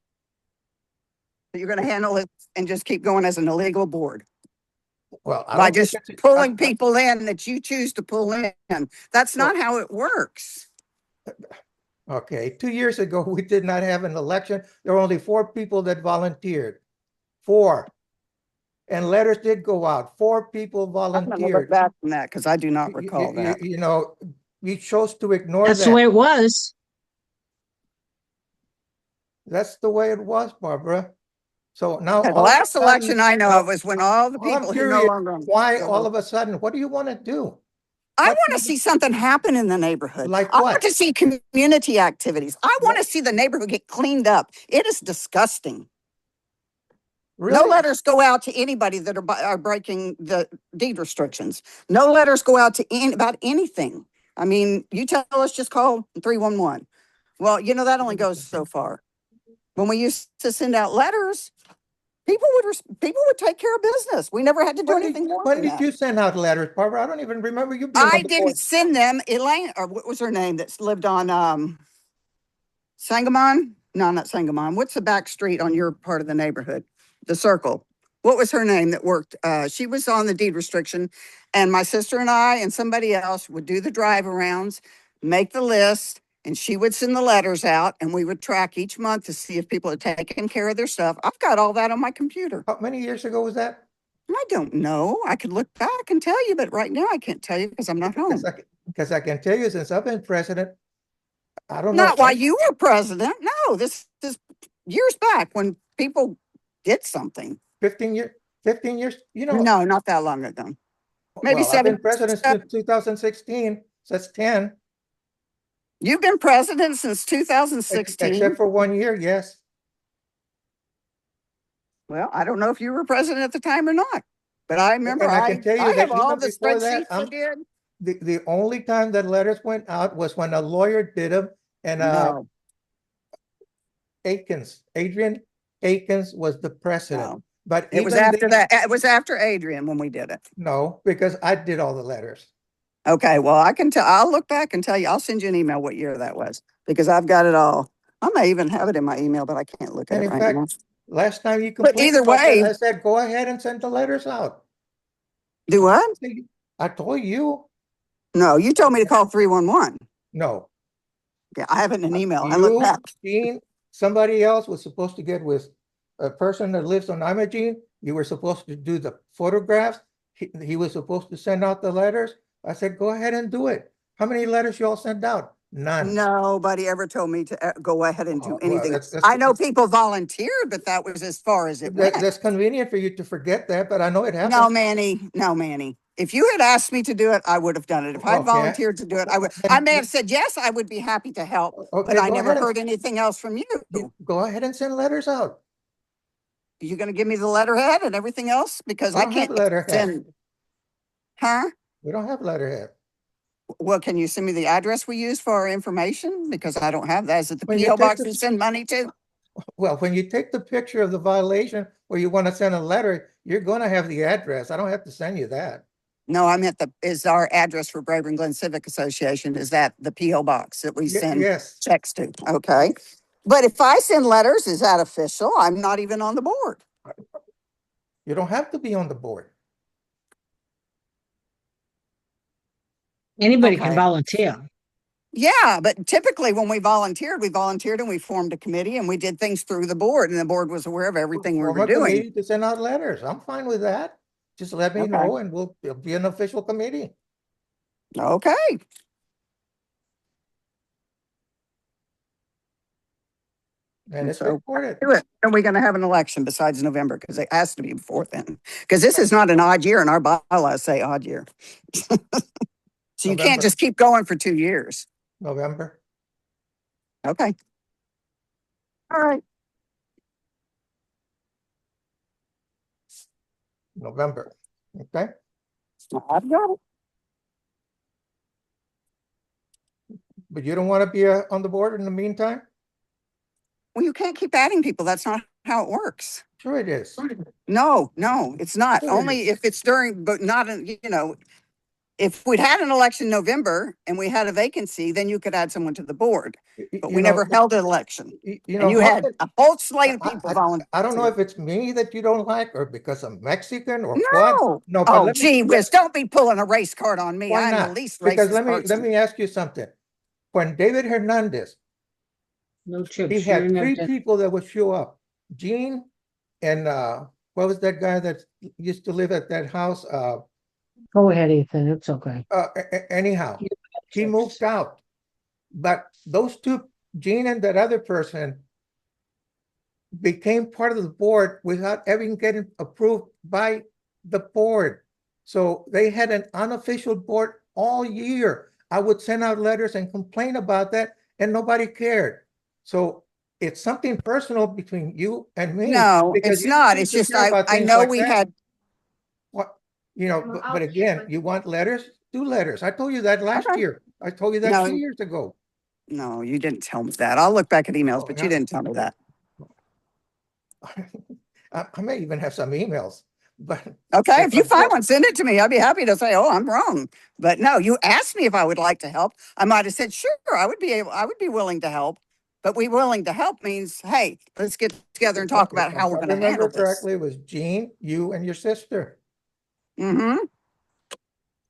Speaker 4: You're going to handle it and just keep going as an illegal board
Speaker 1: Well, I
Speaker 4: by
Speaker 1: don't think
Speaker 4: just
Speaker 1: it's-
Speaker 4: pulling people in that you choose to pull in. That's not how it works.
Speaker 1: Okay, 2 years ago, we did not have an election. There were only 4 people that volunteered. 4. And letters did go out. 4 people
Speaker 4: I'm going to look
Speaker 1: volunteered.
Speaker 4: back on that because I do not recall that.
Speaker 1: You know, we chose to ignore
Speaker 3: That's the way
Speaker 1: that.
Speaker 3: it was.
Speaker 1: That's the way it was, Barbara. So now.
Speaker 4: The
Speaker 1: all of a
Speaker 4: last
Speaker 1: sudden-
Speaker 4: election I know of was when all the
Speaker 1: Well, I'm
Speaker 4: people who no
Speaker 1: curious,
Speaker 4: longer.
Speaker 1: why all of a sudden, what do you want to do?
Speaker 4: I
Speaker 1: what
Speaker 4: want to
Speaker 1: kind
Speaker 4: see something happen in the neighborhood.
Speaker 1: Like
Speaker 4: I
Speaker 1: what?
Speaker 4: want to see community activities. I want
Speaker 1: What?
Speaker 4: to see the neighborhood get cleaned up. It is disgusting. No
Speaker 1: Really?
Speaker 4: letters go out to anybody that are breaking the deed restrictions. No letters go out to about anything. I mean, you tell us just call 311. Well, you know, that only goes so far. When we used to send out letters, people would take care of business. We never had to do anything more
Speaker 1: When
Speaker 4: than
Speaker 1: did
Speaker 4: that.
Speaker 1: you send out letters, Barbara? I don't even remember you being on
Speaker 4: I
Speaker 1: the
Speaker 4: didn't
Speaker 1: board.
Speaker 4: send them. Elaine, or what was her name that lived on Sangamon? No, not Sangamon. What's the back street on your part of the neighborhood? The Circle. What was her name that worked? She was on the deed restriction, and my sister and I and somebody else would do the drive arounds, make the list, and she would send the letters out, and we would track each month to see if people had taken care of their stuff. I've got all that on my computer.
Speaker 1: How many years ago was that?
Speaker 4: I don't know. I could look back and tell you, but right now I can't tell you because I'm not home.
Speaker 1: Because I can tell you, since I've been president, I don't know.
Speaker 4: Not while you were president. No, this is years back when people did something.
Speaker 1: 15 years, you know.
Speaker 4: No, not that long ago. Maybe
Speaker 1: Well, I've been
Speaker 4: 7.
Speaker 1: president since 2016, so that's 10.
Speaker 4: You've been president since
Speaker 1: Except
Speaker 4: 2016.
Speaker 1: for 1 year, yes.
Speaker 4: Well, I don't know if you were president at the time or not, but I remember
Speaker 1: And I can tell you
Speaker 4: I
Speaker 1: that
Speaker 4: have all
Speaker 1: even
Speaker 4: the
Speaker 1: before that,
Speaker 4: spreadsheets I did.
Speaker 1: The only time that letters went out was when a lawyer did them, and
Speaker 4: No,
Speaker 1: Adrian Akins was the president.
Speaker 4: no.
Speaker 1: But
Speaker 4: It was
Speaker 1: even
Speaker 4: after
Speaker 1: then-
Speaker 4: that. It was after Adrian when we did it.
Speaker 1: No, because I did all the letters.
Speaker 4: Okay, well, I can tell. I'll look back and tell you. I'll send you an email what year that was because I've got it all. I may even have it in my email, but I can't look at
Speaker 1: And
Speaker 4: it
Speaker 1: in
Speaker 4: right
Speaker 1: fact,
Speaker 4: now.
Speaker 1: last time you
Speaker 4: But
Speaker 1: complained
Speaker 4: either
Speaker 1: about that,
Speaker 4: way-
Speaker 1: I said, go ahead and send the letters out.
Speaker 4: Do what?
Speaker 1: I told you,
Speaker 4: No, you told me to call 311.
Speaker 1: no.
Speaker 4: Yeah, I have it in an email. I look
Speaker 1: You,
Speaker 4: back.
Speaker 1: Gene, somebody else was supposed to get with a person that lives on Imogene. You were supposed to do the photographs. He was supposed to send out the letters. I said, go ahead and do it. How many letters you all sent out? None.
Speaker 4: Nobody ever told me to go ahead and do
Speaker 1: Oh, well,
Speaker 4: anything.
Speaker 1: that's-
Speaker 4: I know people volunteered, but that was as far as it went.
Speaker 1: That's convenient for you to forget that, but I know it happened.
Speaker 4: No, Manny. No, Manny. If you had asked me to do it, I would have done it. If I'd
Speaker 1: Okay.
Speaker 4: volunteered to do it, I would. I may have said yes. I would be happy to help,
Speaker 1: Okay,
Speaker 4: but I
Speaker 1: go
Speaker 4: never
Speaker 1: ahead.
Speaker 4: heard anything else from you.
Speaker 1: Go ahead and send letters out.
Speaker 4: You going to give me the letterhead and everything else because
Speaker 1: We
Speaker 4: I
Speaker 1: don't have
Speaker 4: can't
Speaker 1: letterhead.
Speaker 4: send. Huh?
Speaker 1: We don't have letterhead.
Speaker 4: Well, can you send me the address we use for our information? Because I don't have that. Is it the
Speaker 1: When you
Speaker 4: PO
Speaker 1: take
Speaker 4: box
Speaker 1: the-
Speaker 4: we send money to?
Speaker 1: Well, when you take the picture of the violation or you want to send a letter, you're going to have the address. I don't have to send you that.
Speaker 4: No, I meant is our address for Braeburn Glen Civic Association, is that the PO box that we send
Speaker 1: Yes.
Speaker 4: checks to? Okay. But if I send letters, is that official? I'm not even on the board.
Speaker 1: You don't have to be on the board.
Speaker 3: Anybody can
Speaker 4: Okay.
Speaker 3: volunteer.
Speaker 4: Yeah, but typically when we volunteered and we formed a committee and we did things through the board and the board was aware of everything we
Speaker 1: Form
Speaker 4: were
Speaker 1: a
Speaker 4: doing.
Speaker 1: committee to send out letters. I'm fine with that. Just let me
Speaker 4: Okay.
Speaker 1: know and it'll be an official committee.
Speaker 4: Okay.
Speaker 1: And it's
Speaker 4: So
Speaker 1: recorded.
Speaker 4: do it. Are we going to have an election besides November? Because it has to be before then. Because this is not an odd year and our bylaws say odd year. So you
Speaker 1: November.
Speaker 4: can't just keep going for 2 years.
Speaker 1: November.
Speaker 4: Okay. All right.
Speaker 1: November. Okay.
Speaker 4: I've got it.
Speaker 1: But you don't want to be on the board in the meantime?
Speaker 4: Well, you can't keep adding people. That's not how it works.
Speaker 1: Sure it is.
Speaker 4: No, it's not.
Speaker 1: Sure it
Speaker 4: Only
Speaker 1: is.
Speaker 4: if it's during, but not, if we'd had an election in November and we had a vacancy, then you could add someone to the board. But
Speaker 1: You
Speaker 4: we
Speaker 1: know,
Speaker 4: never held an election.
Speaker 1: you
Speaker 4: And
Speaker 1: know,
Speaker 4: you had a whole slate of people volunteer.
Speaker 1: I don't know if it's me that you don't like or because I'm Mexican or what.
Speaker 4: No.
Speaker 1: No, but
Speaker 4: Oh,
Speaker 1: let me,
Speaker 4: gee whiz, don't be pulling a race card on me.
Speaker 1: why
Speaker 4: I'm the
Speaker 1: not?
Speaker 4: least
Speaker 1: Because
Speaker 4: racist
Speaker 1: let
Speaker 4: person.
Speaker 1: me ask you something. When David Hernandez,
Speaker 3: No chips.
Speaker 1: he
Speaker 3: you
Speaker 1: had
Speaker 3: didn't have
Speaker 1: 3
Speaker 3: to-
Speaker 1: people that would show up. Gene and what was that guy that used to live at that house?
Speaker 3: Go ahead, Ethan. It's okay.
Speaker 1: Anyhow,
Speaker 3: You
Speaker 1: he
Speaker 3: chips.
Speaker 1: moved out. But those 2, Gene and that other person, became part of the board without even getting approved by the board. So they had an unofficial board all year. I would send out letters and complain about that and nobody cared. So it's something personal between you and me.
Speaker 4: No,
Speaker 1: because
Speaker 4: it's
Speaker 1: you
Speaker 4: not.
Speaker 1: seem
Speaker 4: It's
Speaker 1: to
Speaker 4: just,
Speaker 1: care about
Speaker 4: I
Speaker 1: things
Speaker 4: know
Speaker 1: like
Speaker 4: we
Speaker 1: that.
Speaker 4: had,
Speaker 1: What, but again, you want letters? Do letters. I told you that last
Speaker 4: Okay.
Speaker 1: year. I told you that
Speaker 4: No.
Speaker 1: 2 years ago.
Speaker 4: no, you didn't tell me that. I'll look back at emails,
Speaker 1: Oh,
Speaker 4: but
Speaker 1: yeah.
Speaker 4: you didn't tell me that.
Speaker 1: I may even have some emails, but
Speaker 4: Okay, if you
Speaker 1: But-
Speaker 4: find one, send it to me. I'd be happy to say, oh, I'm wrong. But no, you asked me if I would like to help. I might have said, sure, I would be willing to help. But we willing to help means, hey, let's get together and talk about how we're
Speaker 1: If I
Speaker 4: going to handle
Speaker 1: remember
Speaker 4: this.
Speaker 1: correctly, it was Jean, you and your sister.
Speaker 4: Mm-hmm.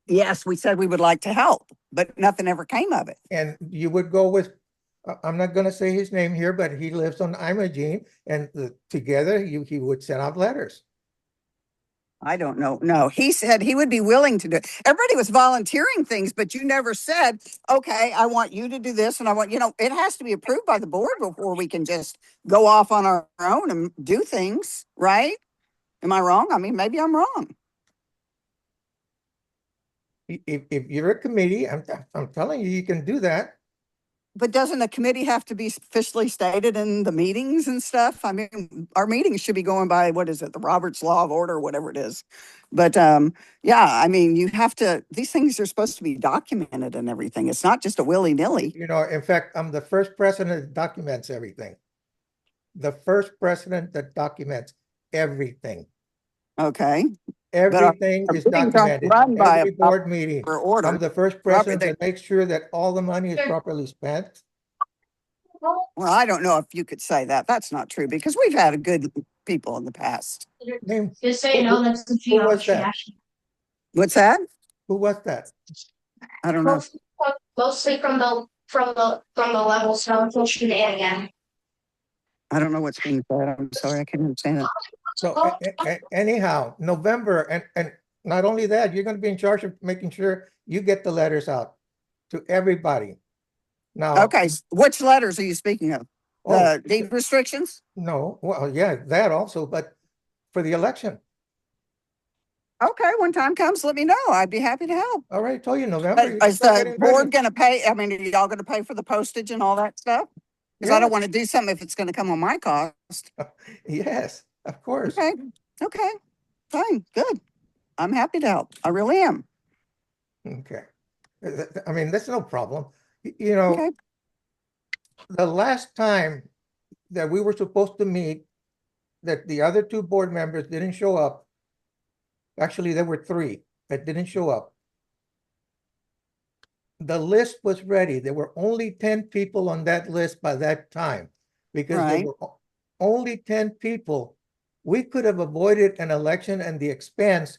Speaker 4: Yes, we said we would like to help, but nothing ever came of it.
Speaker 1: And you would go with, I'm not gonna say his name here, but he lives on Imogene, and together he would send out letters.
Speaker 4: I don't know. No, he said he would be willing to do it. Everybody was volunteering things, but you never said, okay, I want you to do this. And I want, it has to be approved by the board before we can just go off on our own and do things, right? Am I wrong? I mean, maybe I'm wrong.
Speaker 1: If you're a committee, I'm telling you, you can do that.
Speaker 4: But doesn't a committee have to be officially stated in the meetings and stuff? I mean, our meetings should be going by, what is it, the Robert's Law of Order, whatever it is. But yeah, I mean, these things are supposed to be documented and everything. It's not just a willy-nilly.
Speaker 1: In fact, I'm the first president that documents everything. The first president that documents everything.
Speaker 4: Okay.
Speaker 1: Everything
Speaker 4: our
Speaker 1: is
Speaker 4: meetings aren't
Speaker 1: documented,
Speaker 4: run by
Speaker 1: every
Speaker 4: a
Speaker 1: board meeting.
Speaker 4: or order.
Speaker 1: I'm the first
Speaker 4: Properly.
Speaker 1: president that makes sure that all the money is properly spent.
Speaker 4: Well, I don't know if you could say that. That's not true because we've had good people in the past.
Speaker 1: Name,
Speaker 6: Just so you know, that's the
Speaker 1: who was that?
Speaker 6: trash.
Speaker 4: What's that?
Speaker 1: Who was that?
Speaker 4: I don't know.
Speaker 6: Mostly from the level, so unfortunately, again.
Speaker 4: I don't know what's being said. I'm sorry, I can't understand it.
Speaker 1: So anyhow, November, and not only that, you're gonna be in charge of making sure you get the letters out to everybody. Now,
Speaker 4: Okay, which letters are you speaking of?
Speaker 1: oh,
Speaker 4: The deed restrictions?
Speaker 1: no, well, yeah, that also, but for the election.
Speaker 4: Okay, when time comes, let me know. I'd be happy to help.
Speaker 1: All right, I told you November. you
Speaker 4: But is
Speaker 1: start
Speaker 4: the
Speaker 1: getting
Speaker 4: board
Speaker 1: ready.
Speaker 4: gonna pay? I mean, are y'all gonna pay for the postage and all that stuff? Because I
Speaker 1: Yeah.
Speaker 4: don't want to do something if it's gonna come on my cost.
Speaker 1: Yes, of course.
Speaker 4: Okay, fine, good. I'm happy to help. I really am.
Speaker 1: Okay. I mean, that's no problem. You know,
Speaker 4: Okay.
Speaker 1: the last time that we were supposed to meet, that the other 2 board members didn't show up. Actually, there were 3 that didn't show up. The list was ready. There were only 10 people on that list by that time. Because there
Speaker 4: Right.
Speaker 1: were only 10 people, we could have avoided an election and the expense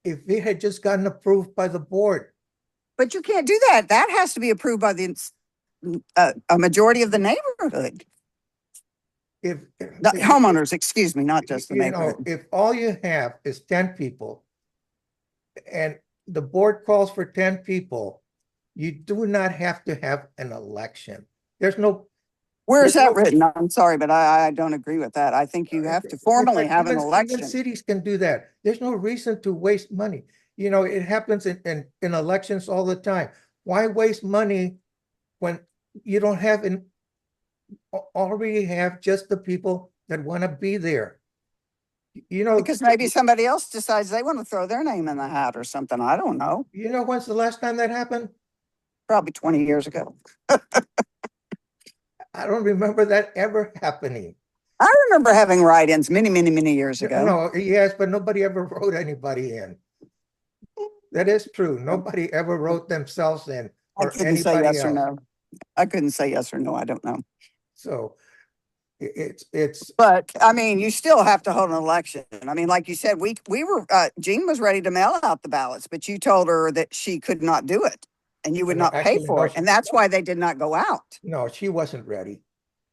Speaker 1: if it had just gotten approved by the board.
Speaker 4: But you can't do that. That has to be approved by a majority of the neighborhood.
Speaker 1: If,
Speaker 4: The homeowners, excuse me, not just the
Speaker 1: you know,
Speaker 4: neighborhood.
Speaker 1: if all you have is 10 people and the board calls for 10 people, you do not have to have an election. There's no.
Speaker 4: Where is
Speaker 1: there's
Speaker 4: that
Speaker 1: no-
Speaker 4: written? I'm sorry, but I don't agree with that. I think you have to formally have an
Speaker 1: Even
Speaker 4: election.
Speaker 1: cities can do that. There's no reason to waste money. You know, it happens in elections all the time. Why waste money when you don't have already have just the people that want to be there? You know,
Speaker 4: Because maybe somebody else decides they want to throw their name in the hat or something. I don't know.
Speaker 1: you know when's the last time that happened?
Speaker 4: Probably 20 years ago.
Speaker 1: I don't remember that ever happening.
Speaker 4: I remember having write-ins many, many, many years ago.
Speaker 1: No, yes, but nobody ever wrote anybody in. That is true. Nobody ever wrote themselves in
Speaker 4: I
Speaker 1: or
Speaker 4: couldn't say
Speaker 1: anybody
Speaker 4: yes or
Speaker 1: else.
Speaker 4: no. I couldn't say yes or no. I don't know.
Speaker 1: So it's
Speaker 4: But I mean, you still have to hold an election. I mean, like you said, we were, Jean was ready to mail out the ballots, but you told her that she could not do it and you would
Speaker 1: No,
Speaker 4: not pay
Speaker 1: actually,
Speaker 4: for
Speaker 1: no,
Speaker 4: it. And that's why they did not go out.
Speaker 1: no, she wasn't ready.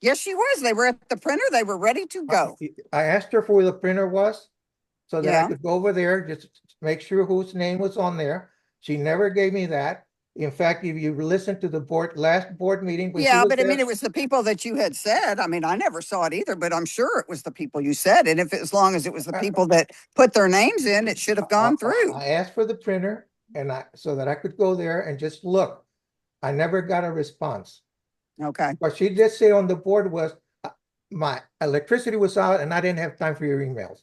Speaker 4: Yes, she was. They were at the printer. They were ready to go.
Speaker 1: I asked her for where the printer was so that I
Speaker 4: Yeah.
Speaker 1: could go over there, just make sure whose name was on there. She never gave me that. In fact, if you listen to the last board meeting. when she
Speaker 4: Yeah,
Speaker 1: was
Speaker 4: but I mean,
Speaker 1: there-
Speaker 4: it was the people that you had said. I mean, I never saw it either, but I'm sure it was the people you said. And if as long as it was the people that put their names in, it should have gone through.
Speaker 1: I asked for the printer and so that I could go there and just look. I never got a response.
Speaker 4: Okay.
Speaker 1: What she did say on the board was, my electricity was out and I didn't have time for your emails.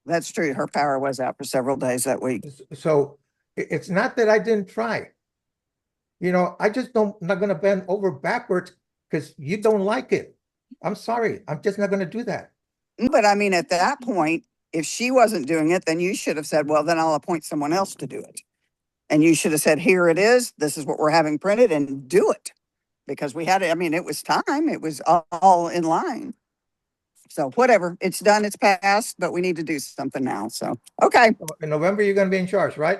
Speaker 4: That's true. Her power was out for several days that week.
Speaker 1: So it's not that I didn't try. You know, I just not gonna bend over backwards because you don't like it. I'm sorry. I'm just not gonna do that.
Speaker 4: But I mean, at that point, if she wasn't doing it, then you should have said, well, then I'll appoint someone else to do it. And you should have said, here it is. This is what we're having printed and do it. Because we had it. I mean, it was time. It was all in line. So whatever, it's done, it's passed, but we need to do something now. So, okay.
Speaker 1: In November, you're gonna be in charge, right?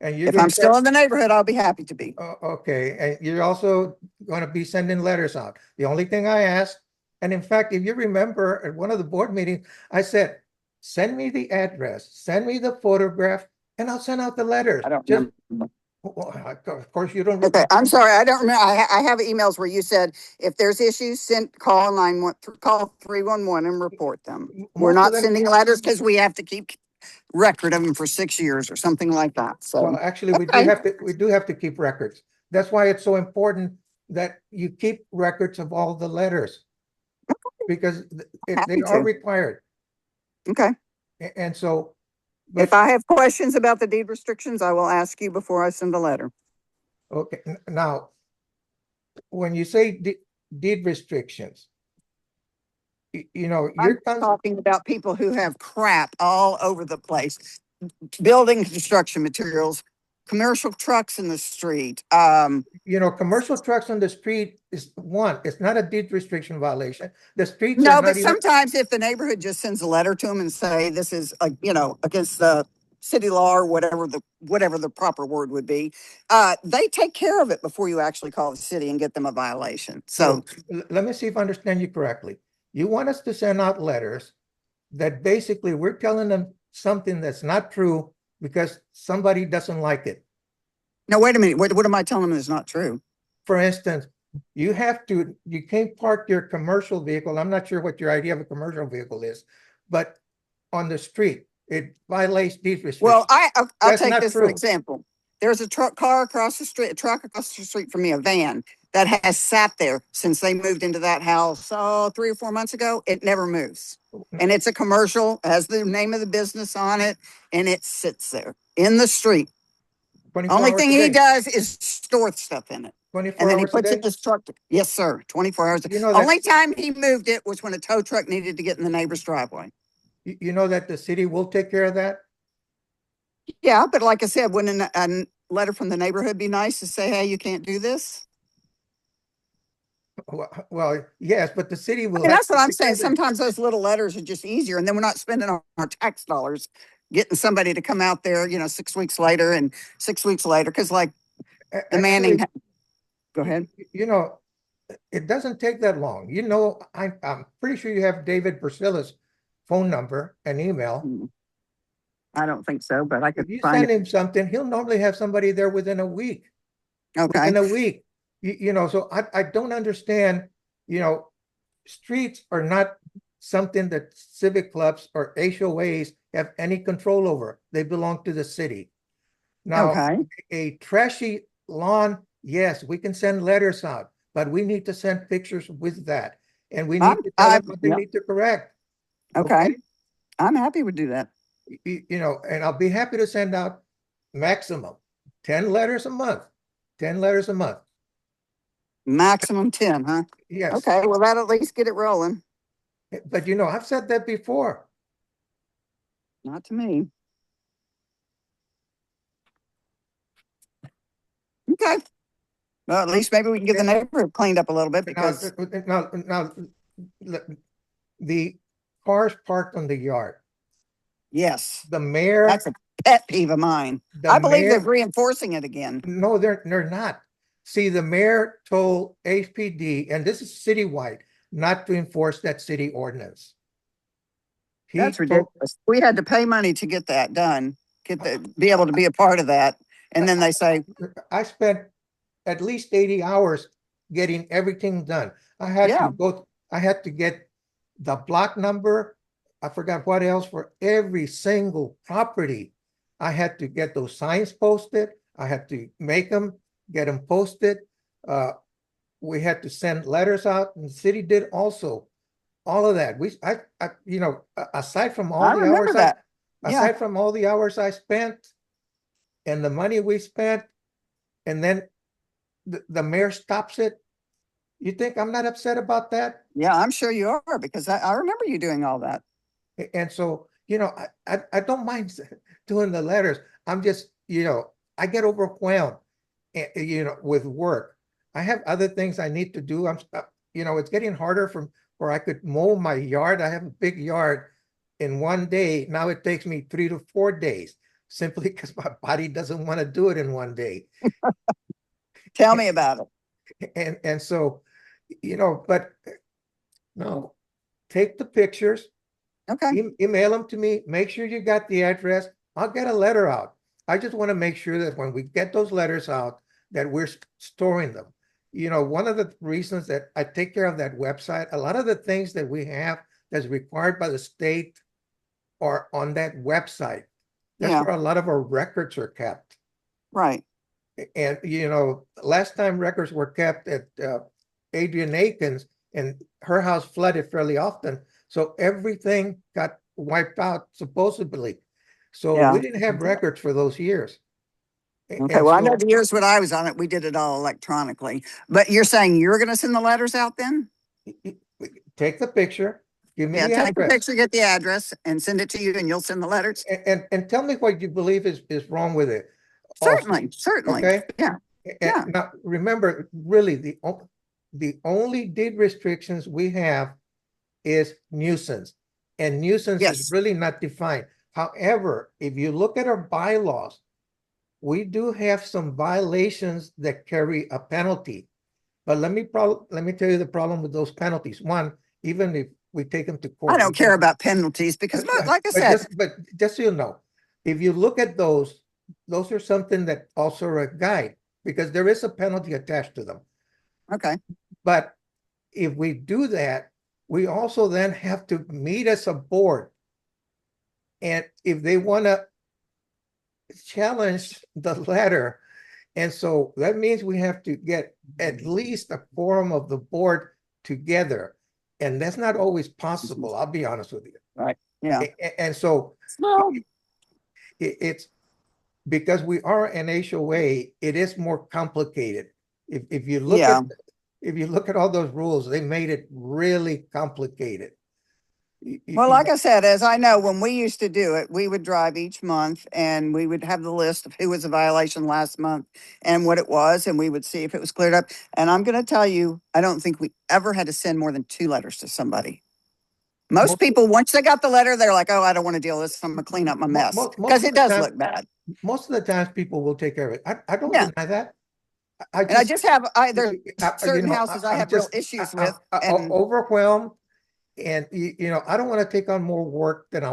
Speaker 1: And you're
Speaker 4: If
Speaker 1: gonna
Speaker 4: I'm still in the neighborhood, I'll be happy to be.
Speaker 1: Okay, and you're also gonna be sending letters out. The only thing I asked, and in fact, if you remember at one of the board meetings, I said, send me the address, send me the photograph, and I'll send out the letters.
Speaker 4: I don't
Speaker 1: Just,
Speaker 4: remember.
Speaker 1: well, of course, you don't.
Speaker 4: Okay, I'm sorry. I don't remember. I have emails where you said, if there's issues, call 311 and report them. We're
Speaker 1: Most of
Speaker 4: not
Speaker 1: them-
Speaker 4: sending letters because we have to keep record of them for 6 years or something like that.
Speaker 1: Well,
Speaker 4: So,
Speaker 1: actually, we
Speaker 4: okay.
Speaker 1: do have to keep records. That's why it's so important that you keep records of all the letters. Because
Speaker 4: Happy
Speaker 1: they are
Speaker 4: to.
Speaker 1: required.
Speaker 4: Okay.
Speaker 1: And so. but-
Speaker 4: If I have questions about the deed restrictions, I will ask you before I send a letter.
Speaker 1: Okay, now, when you say deed restrictions, you know,
Speaker 4: I'm talking about people who have crap all over the place. Building construction materials, commercial trucks in the street.
Speaker 1: you know, commercial trucks on the street is it's not a deed restriction violation. The streets are
Speaker 4: No,
Speaker 1: not
Speaker 4: but
Speaker 1: even.
Speaker 4: sometimes if the neighborhood just sends a letter to them and say, this is, against the city law or whatever the proper word would be, they take care of it before you actually call the city and get them a violation. So,
Speaker 1: Let me see if I understand you correctly. You want us to send out letters that basically we're telling them something that's not true because somebody doesn't like it.
Speaker 4: no, wait a minute. What am I telling them is not true?
Speaker 1: For instance, you can't park your commercial vehicle. I'm not sure what your idea of a commercial vehicle is, but on the street, it violates deed restrictions.
Speaker 4: Well, I'll
Speaker 1: That's
Speaker 4: take
Speaker 1: not
Speaker 4: this for
Speaker 1: true.
Speaker 4: example. There's a truck across the street from me, a van that has sat there since they moved into that house, 3 or 4 months ago. It never moves. And it's a commercial, has the name of the business on it, and it sits there in the street.
Speaker 1: 24
Speaker 4: Only
Speaker 1: hours
Speaker 4: thing
Speaker 1: a
Speaker 4: he
Speaker 1: day.
Speaker 4: does is store stuff in it.
Speaker 1: 24
Speaker 4: And then he
Speaker 1: hours a
Speaker 4: puts it
Speaker 1: day?
Speaker 4: in his truck. Yes, sir. 24 hours.
Speaker 1: You know that-
Speaker 4: Only time he moved it was when a tow truck needed to get in the neighbor's driveway.
Speaker 1: You know that the city will take care of that?
Speaker 4: Yeah, but like I said, wouldn't a letter from the neighborhood be nice to say, hey, you can't do this?
Speaker 1: Well, yes, but the city will.
Speaker 4: And that's
Speaker 1: have
Speaker 4: what
Speaker 1: to
Speaker 4: I'm
Speaker 1: take care
Speaker 4: saying.
Speaker 1: of it.
Speaker 4: Sometimes those little letters are just easier, and then we're not spending our tax dollars getting somebody to come out there, 6 weeks later and 6 weeks later. Because like demanding.
Speaker 1: Actually,
Speaker 4: Go ahead.
Speaker 1: you know, it doesn't take that long. You know, I'm pretty sure you have David Bursilla's phone number and email.
Speaker 4: I don't think so, but I could
Speaker 1: If you
Speaker 4: find
Speaker 1: send
Speaker 4: it.
Speaker 1: him something, he'll normally have somebody there within a week.
Speaker 4: Okay.
Speaker 1: Within a week. You know, so I don't understand, you know, streets are not something that civic clubs or HOAs have any control over. They belong to the city. Now,
Speaker 4: Okay.
Speaker 1: a trashy lawn, yes, we can send letters out, but we need to send pictures with that. And we need to tell them what they
Speaker 4: yep.
Speaker 1: need to correct.
Speaker 4: Okay. I'm happy to do that.
Speaker 1: You know, and I'll be happy to send out maximum 10 letters a month. 10 letters a month.
Speaker 4: Maximum 10, huh?
Speaker 1: Yes.
Speaker 4: Okay. Well, that'll at least get it rolling.
Speaker 1: But you know, I've said that before.
Speaker 4: Not to me. Okay. Well, at least maybe we can get the neighborhood cleaned up a little bit because
Speaker 1: Now, the cars parked on the yard.
Speaker 4: yes,
Speaker 1: The mayor,
Speaker 4: that's a pet peeve of mine.
Speaker 1: the
Speaker 4: I believe they're
Speaker 1: mayor,
Speaker 4: reinforcing it again.
Speaker 1: no, they're not. See, the mayor told HPD, and this is citywide, not to enforce that city ordinance. He
Speaker 4: That's
Speaker 1: told-
Speaker 4: ridiculous. We had to pay money to get that done, be able to be a part of that. And then they say,
Speaker 1: I spent at least 80 hours getting everything done. I had
Speaker 4: Yeah.
Speaker 1: to get the block number. I forgot what else for every single property. I had to get those signs posted. I had to make them, get them posted. We had to send letters out, and the city did also all of that. You know, aside from all
Speaker 4: I
Speaker 1: the
Speaker 4: remember
Speaker 1: hours
Speaker 4: that. Yeah.
Speaker 1: aside from all the hours I spent and the money we spent, and then the mayor stops it. You think I'm not upset about that?
Speaker 4: Yeah, I'm sure you are because I remember you doing all that.
Speaker 1: And so, you know, I don't mind doing the letters. I'm just, you know, I get overwhelmed, you know, with work. I have other things I need to do. You know, it's getting harder where I could mow my yard. I have a big yard in one day. Now it takes me 3 to 4 days simply because my body doesn't want to do it in one day.
Speaker 4: Tell me about it.
Speaker 1: And so, you know, but no, take the pictures,
Speaker 4: Okay.
Speaker 1: email them to me, make sure you got the address. I'll get a letter out. I just want to make sure that when we get those letters out, that we're storing them. You know, one of the reasons that I take care of that website, a lot of the things that we have that's required by the state are on that website. That's
Speaker 4: Yeah.
Speaker 1: where a lot of our records are kept.
Speaker 4: Right.
Speaker 1: And, you know, last time records were kept at Adrian Aikens, and her house flooded fairly often. So everything got wiped out, supposedly. So
Speaker 4: Yeah.
Speaker 1: we didn't have records for those years.
Speaker 4: Okay. Well, I know the years when I was on it, we did it all electronically. But you're saying you're going to send the letters out then?
Speaker 1: Take the picture, give me
Speaker 4: Yeah.
Speaker 1: the
Speaker 4: Take the
Speaker 1: address,
Speaker 4: picture, get the address, and send it to you, and you'll send the letters.
Speaker 1: and tell me what you believe is wrong with it. also,
Speaker 4: Certainly. Certainly.
Speaker 1: Okay.
Speaker 4: Yeah. Yeah.
Speaker 1: Now, remember, really, the only deed restrictions we have is nuisance, and nuisance is
Speaker 4: Yes.
Speaker 1: really not defined. However, if you look at our bylaws, we do have some violations that carry a penalty. But let me tell you the problem with those penalties. One, even if we take them to court,
Speaker 4: I don't care about penalties because, like I said,
Speaker 1: but just so you know, if you look at those are something that also are a guide, because there is a penalty attached to them.
Speaker 4: okay.
Speaker 1: But if we do that, we also then have to meet as a board. And if they want to challenge the letter, and so that means we have to get at least a quorum of the board together. And that's not always possible, I'll be honest with you.
Speaker 4: Right. Yeah.
Speaker 1: And so
Speaker 4: Well,
Speaker 1: it's because we are an HOA, it is more complicated. If you look
Speaker 4: Yeah.
Speaker 1: at all those rules, they made it really complicated.
Speaker 4: Well, like I said, as I know, when we used to do it, we would drive each month and we would have the list of who was a violation last month and what it was, and we would see if it was cleared up. And I'm going to tell you, I don't think we ever had to send more than 2 letters to somebody. Most people, once they got the letter, they're like, oh, I don't want to deal with this. I'm going to clean up my mess.
Speaker 1: most
Speaker 4: Because
Speaker 1: of
Speaker 4: it
Speaker 1: the
Speaker 4: does
Speaker 1: time-
Speaker 4: look bad.
Speaker 1: Most of the times people will take care of it. I don't
Speaker 4: Yeah.
Speaker 1: deny that. I
Speaker 4: And I just have, there's
Speaker 1: you
Speaker 4: certain
Speaker 1: know,
Speaker 4: houses I
Speaker 1: I'm
Speaker 4: have real
Speaker 1: just,
Speaker 4: issues
Speaker 1: I'm
Speaker 4: with. And
Speaker 1: overwhelmed, and you know, I don't want to take on more work than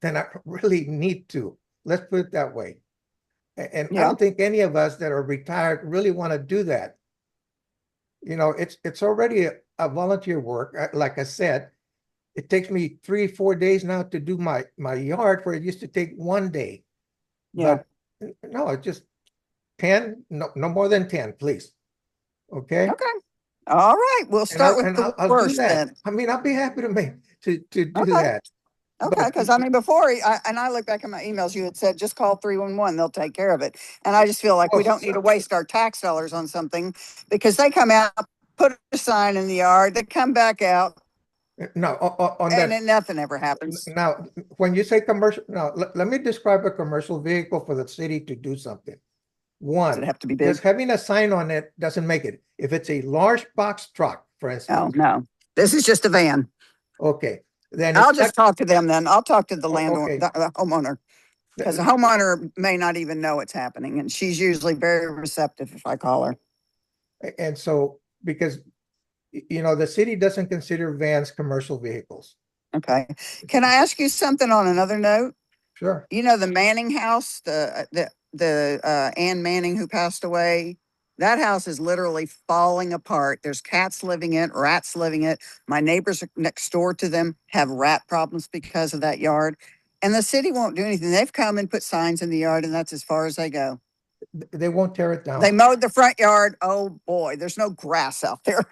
Speaker 1: I really need to. Let's put it that way. And I
Speaker 4: yeah,
Speaker 1: don't think any of us that are retired really want to do that. You know, it's already a volunteer work. Like I said, it takes me 3, 4 days now to do my yard, where it used to take one day.
Speaker 4: yeah.
Speaker 1: But no, it's just 10, no more than 10, please. Okay?
Speaker 4: Okay. All right. We'll start with the
Speaker 1: I'll do
Speaker 4: worst
Speaker 1: that.
Speaker 4: then.
Speaker 1: I mean, I'll be happy to do
Speaker 4: Okay.
Speaker 1: that.
Speaker 4: Okay,
Speaker 1: But
Speaker 4: because I mean, before, I look back at my emails, you had said, just call 311, they'll take care of it. And I just feel like we don't need to waste our tax dollars on something, because they come out, put a sign in the yard, they come back out,
Speaker 1: no, on
Speaker 4: and
Speaker 1: that.
Speaker 4: then nothing ever happens.
Speaker 1: Now, when you say commercial, now let me describe a commercial vehicle for the city to do something.
Speaker 4: Does it
Speaker 1: One,
Speaker 4: have to be big?
Speaker 1: just having a sign on it doesn't make it. If it's a large box truck, for
Speaker 4: Oh,
Speaker 1: instance,
Speaker 4: no. This is just a van.
Speaker 1: okay, then
Speaker 4: I'll
Speaker 1: it's
Speaker 4: just talk to them then. I'll talk to the landowner,
Speaker 1: okay.
Speaker 4: the homeowner, because the
Speaker 1: Th-
Speaker 4: homeowner may not even know it's happening. And she's usually very receptive if I call her.
Speaker 1: And so, because you know, the city doesn't consider vans commercial vehicles.
Speaker 4: Okay. Can I ask you something on another note?
Speaker 1: Sure.
Speaker 4: You know, the Manning house, the Ann Manning who passed away, that house is literally falling apart. There's cats living in it, rats living in it. My neighbors next door to them have rat problems because of that yard. And the city won't do anything. They've come and put signs in the yard, and that's as far as they go.
Speaker 1: They won't tear it down.
Speaker 4: They mowed the front yard. Oh boy, there's no grass out there.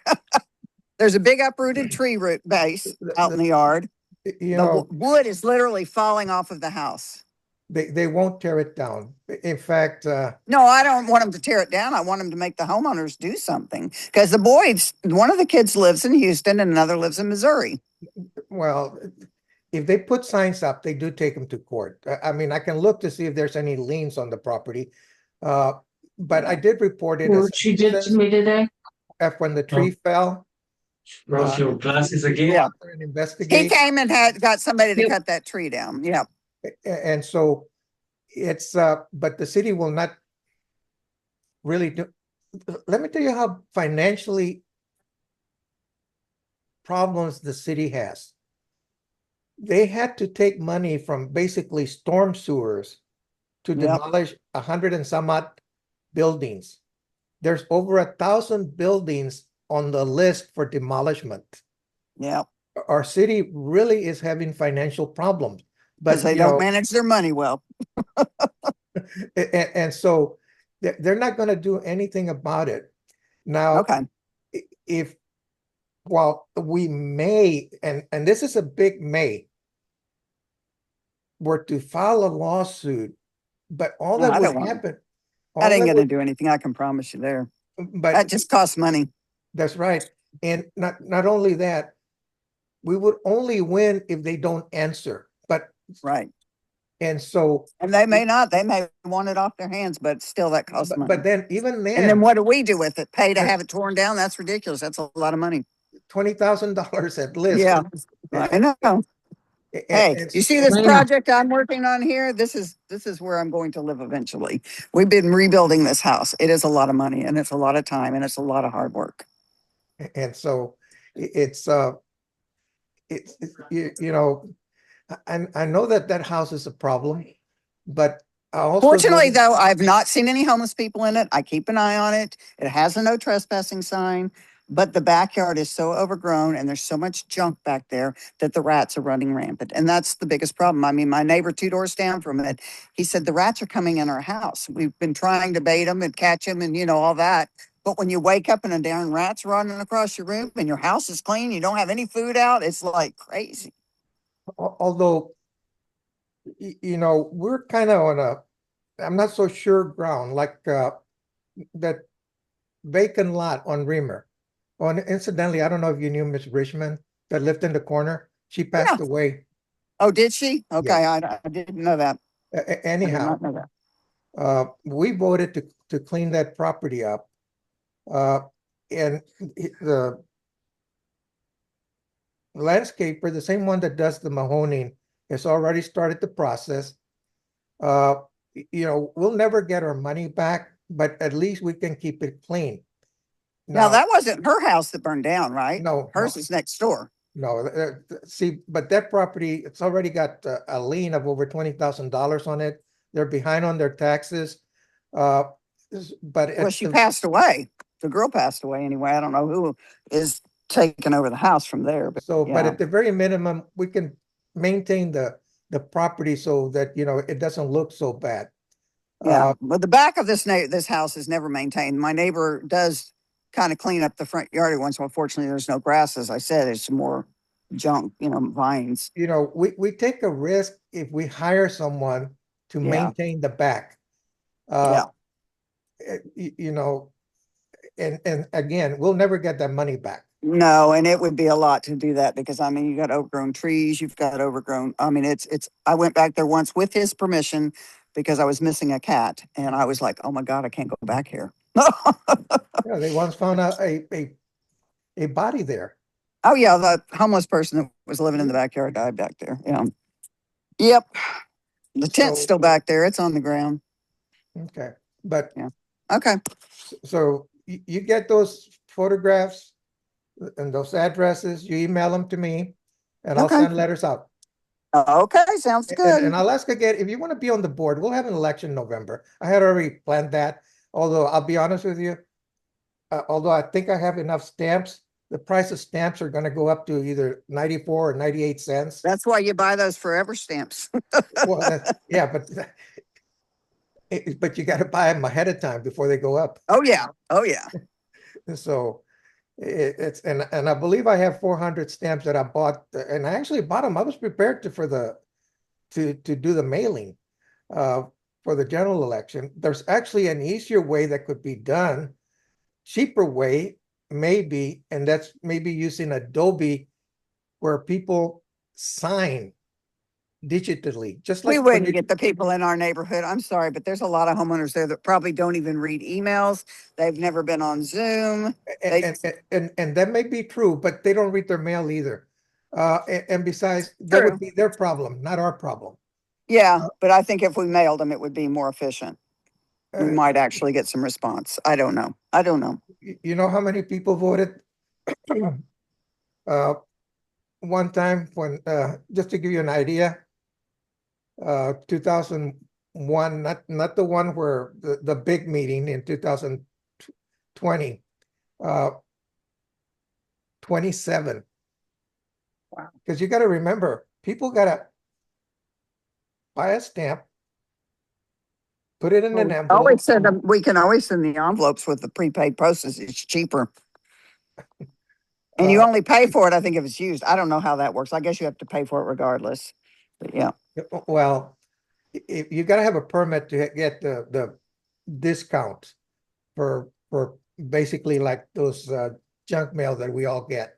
Speaker 4: There's a big uprooted tree root base out in the yard.
Speaker 1: You
Speaker 4: The
Speaker 1: know,
Speaker 4: wood is literally falling off of the house.
Speaker 1: they won't tear it down. In fact,
Speaker 4: No, I don't want them to tear it down. I want them to make the homeowners do something, because the boys, one of the kids lives in Houston and another lives in Missouri.
Speaker 1: well, if they put signs up, they do take them to court. I mean, I can look to see if there's any liens on the property. But I did report it as
Speaker 3: What she did to me today?
Speaker 1: when the tree fell.
Speaker 7: Lost your glasses again?
Speaker 4: Yeah.
Speaker 1: And
Speaker 4: He
Speaker 1: investigate.
Speaker 4: came and got somebody to
Speaker 3: Yep.
Speaker 4: cut that tree down. Yeah.
Speaker 1: And so it's, but the city will not really do. Let me tell you how financially problems the city has. They had to take money from basically storm sewers to
Speaker 4: Yep.
Speaker 1: demolish 100 and some odd buildings. There's over 1,000 buildings on the list for demolishment.
Speaker 4: Yeah.
Speaker 1: Our city really is having financial problems, but
Speaker 4: Because they
Speaker 1: you
Speaker 4: don't
Speaker 1: know,
Speaker 4: manage their money well.
Speaker 1: and so they're not going to do anything about it. Now,
Speaker 4: Okay.
Speaker 1: if while we may, and this is a big may, were to file a lawsuit, but all
Speaker 4: No,
Speaker 1: that
Speaker 4: I
Speaker 1: would
Speaker 4: don't want it.
Speaker 1: happen,
Speaker 4: That
Speaker 1: all
Speaker 4: ain't
Speaker 1: that
Speaker 4: going to
Speaker 1: would,
Speaker 4: do anything. I can promise you there.
Speaker 1: but
Speaker 4: That just costs money.
Speaker 1: that's right. And not only that, we would only win if they don't answer. But
Speaker 4: Right.
Speaker 1: and so,
Speaker 4: And they may not. They may want it off their hands, but still that costs money.
Speaker 1: but then even
Speaker 4: And then
Speaker 1: then,
Speaker 4: what do we do with it? Pay to have it torn down? That's ridiculous. That's a lot of money.
Speaker 1: $20,000 at least.
Speaker 4: Yeah. I know. Hey,
Speaker 1: And
Speaker 4: you see this
Speaker 3: Lena.
Speaker 4: project I'm working on here? This is where I'm going to live eventually. We've been rebuilding this house. It is a lot of money, and it's a lot of time, and it's a lot of hard work.
Speaker 1: and so it's you know, I know that house is a problem, but I also
Speaker 4: Fortunately,
Speaker 1: know,
Speaker 4: though, I've not seen any homeless people in it. I keep an eye on it. It has a no trespassing sign, but the backyard is so overgrown and there's so much junk back there that the rats are running rampant. And that's the biggest problem. I mean, my neighbor 2 doors down from it, he said the rats are coming in our house. We've been trying to bait them and catch them and, all that. But when you wake up and a darn rat's running across your room and your house is clean, you don't have any food out, it's like crazy.
Speaker 1: although we're kind of on a, I'm not so sure ground, like that vacant lot on Reamer. Oh, and incidentally, I don't know if you knew Miss Richmond that lived in the corner. She passed away.
Speaker 4: Oh, did she? Okay,
Speaker 1: Yes.
Speaker 4: I didn't know that. I did
Speaker 1: Anyhow,
Speaker 4: not know that.
Speaker 1: we voted to clean that property up. And the landscaper, the same one that does the Mahoning, has already started the process. We'll never get our money back, but at least we can keep it clean.
Speaker 4: Now, that wasn't her house that burned down, right?
Speaker 1: No,
Speaker 4: Hers
Speaker 1: no.
Speaker 4: is next door.
Speaker 1: No, see, but that property, it's already got a lien of over $20,000 on it. They're behind on their taxes. But
Speaker 4: Well, she passed away. The girl passed away anyway. I don't know who is taking over the house from there, but
Speaker 1: so, but
Speaker 4: yeah.
Speaker 1: at the very minimum, we can maintain the property so that, you know, it doesn't look so bad.
Speaker 4: Yeah, but the back of this house is never maintained. My neighbor does kind of clean up the front yard every once in a while. Fortunately, there's no grass, as I said. It's more junk, vines.
Speaker 1: You know, we take a risk if we hire someone to
Speaker 4: Yeah.
Speaker 1: maintain the back.
Speaker 4: Yeah.
Speaker 1: You know, and again, we'll never get that money back.
Speaker 4: No, and it would be a lot to do that because you got overgrown trees, you've got I went back there once with his permission because I was missing a cat and I was like, oh my God, I can't go back here.
Speaker 1: Yeah, they once found a body there.
Speaker 4: Oh yeah, the homeless person that was living in the backyard died back there. Yeah. Yep. The tent's
Speaker 1: So-
Speaker 4: still back there. It's on the ground.
Speaker 1: Okay, but
Speaker 4: Yeah. Okay.
Speaker 1: so you get those photographs and those addresses, you email them to me, and I'll
Speaker 4: Okay.
Speaker 1: send letters out.
Speaker 4: Okay, sounds good.
Speaker 1: And I'll ask again, if you want to be on the board, we'll have an election in November. I had already planned that, although I'll be honest with you, although I think I have enough stamps, the price of stamps are going to go up to either 94 or 98 cents.
Speaker 4: That's why you buy those forever stamps.
Speaker 1: Well, yeah, but you got to buy them ahead of time before they go up.
Speaker 4: Oh yeah. Oh yeah.
Speaker 1: So it's and I believe I have 400 stamps that I bought, and I actually bought them. I was prepared to do the mailing for the general election. There's actually an easier way that could be done, cheaper way maybe, and that's maybe using Adobe, where people sign digitally, just like
Speaker 4: We
Speaker 1: when
Speaker 4: wouldn't
Speaker 1: you-
Speaker 4: get the people in our neighborhood. I'm sorry, but there's a lot of homeowners there that probably don't even read emails. They've never been on Zoom.
Speaker 1: and that may be true, but they don't read their mail either. And besides, that
Speaker 4: True.
Speaker 1: would be their problem, not our problem.
Speaker 4: Yeah, but I think if we mailed them, it would be more efficient. We
Speaker 1: Uh,
Speaker 4: might actually get some response. I don't know.
Speaker 1: You know how many people voted? One time when, just to give you an idea, 2001, not the one where the big meeting in 2020, 27.
Speaker 4: Wow.
Speaker 1: Because you got to remember, people got to buy a stamp, put it in an envelope.
Speaker 4: Always send them. We can always send the envelopes with the prepaid postage. It's cheaper. And you only pay for it, I think, if it's used. I don't know how that works. I guess you have to pay for it regardless. But yeah.
Speaker 1: Well, you got to have a permit to get the discount for basically like those junk mail that we all get.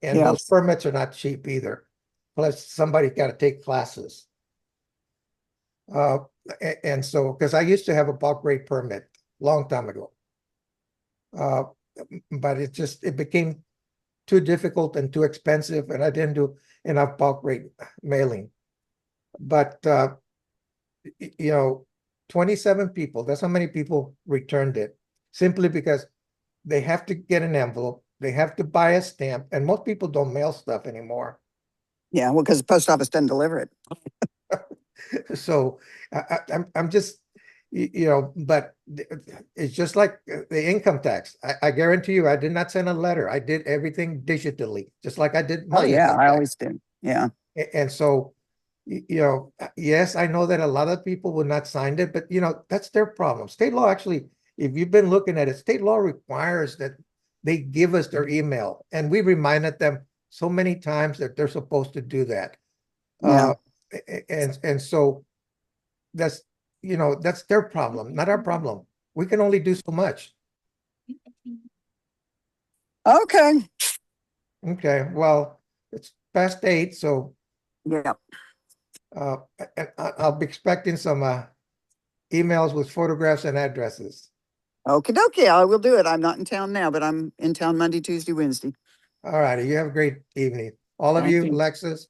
Speaker 1: And
Speaker 4: Yeah.
Speaker 1: those permits are not cheap either. Plus, somebody got to take classes. And so, because I used to have a bulk rate permit long time ago. But it became too difficult and too expensive, and I didn't do enough bulk rate mailing. But 27 people, that's how many people returned it, simply because they have to get an envelope, they have to buy a stamp, and most people don't mail stuff anymore.
Speaker 4: Yeah, well, because the post office doesn't deliver it.
Speaker 1: So I'm just, but it's just like the income tax. I guarantee you, I did not send a letter. I did everything digitally, just like I did
Speaker 4: Oh
Speaker 1: my
Speaker 4: yeah,
Speaker 1: income
Speaker 4: I
Speaker 1: tax.
Speaker 4: always do. Yeah.
Speaker 1: And so, yes, I know that a lot of people will not sign it, but that's their problem. State law actually, if you've been looking at it, state law requires that they give us their email, and we reminded them so many times that they're supposed to do that.
Speaker 4: Yeah.
Speaker 1: And so that's their problem, not our problem. We can only do so much.
Speaker 4: Okay.
Speaker 1: Okay, well, it's past 8, so
Speaker 4: Yeah.
Speaker 1: I'll be expecting some emails with photographs and addresses.
Speaker 4: Okie dokie. I will do it. I'm not in town now, but I'm in town Monday, Tuesday, Wednesday.
Speaker 1: All righty, you have a great evening. All of
Speaker 4: Thank
Speaker 1: you,
Speaker 4: you.
Speaker 1: Alexis,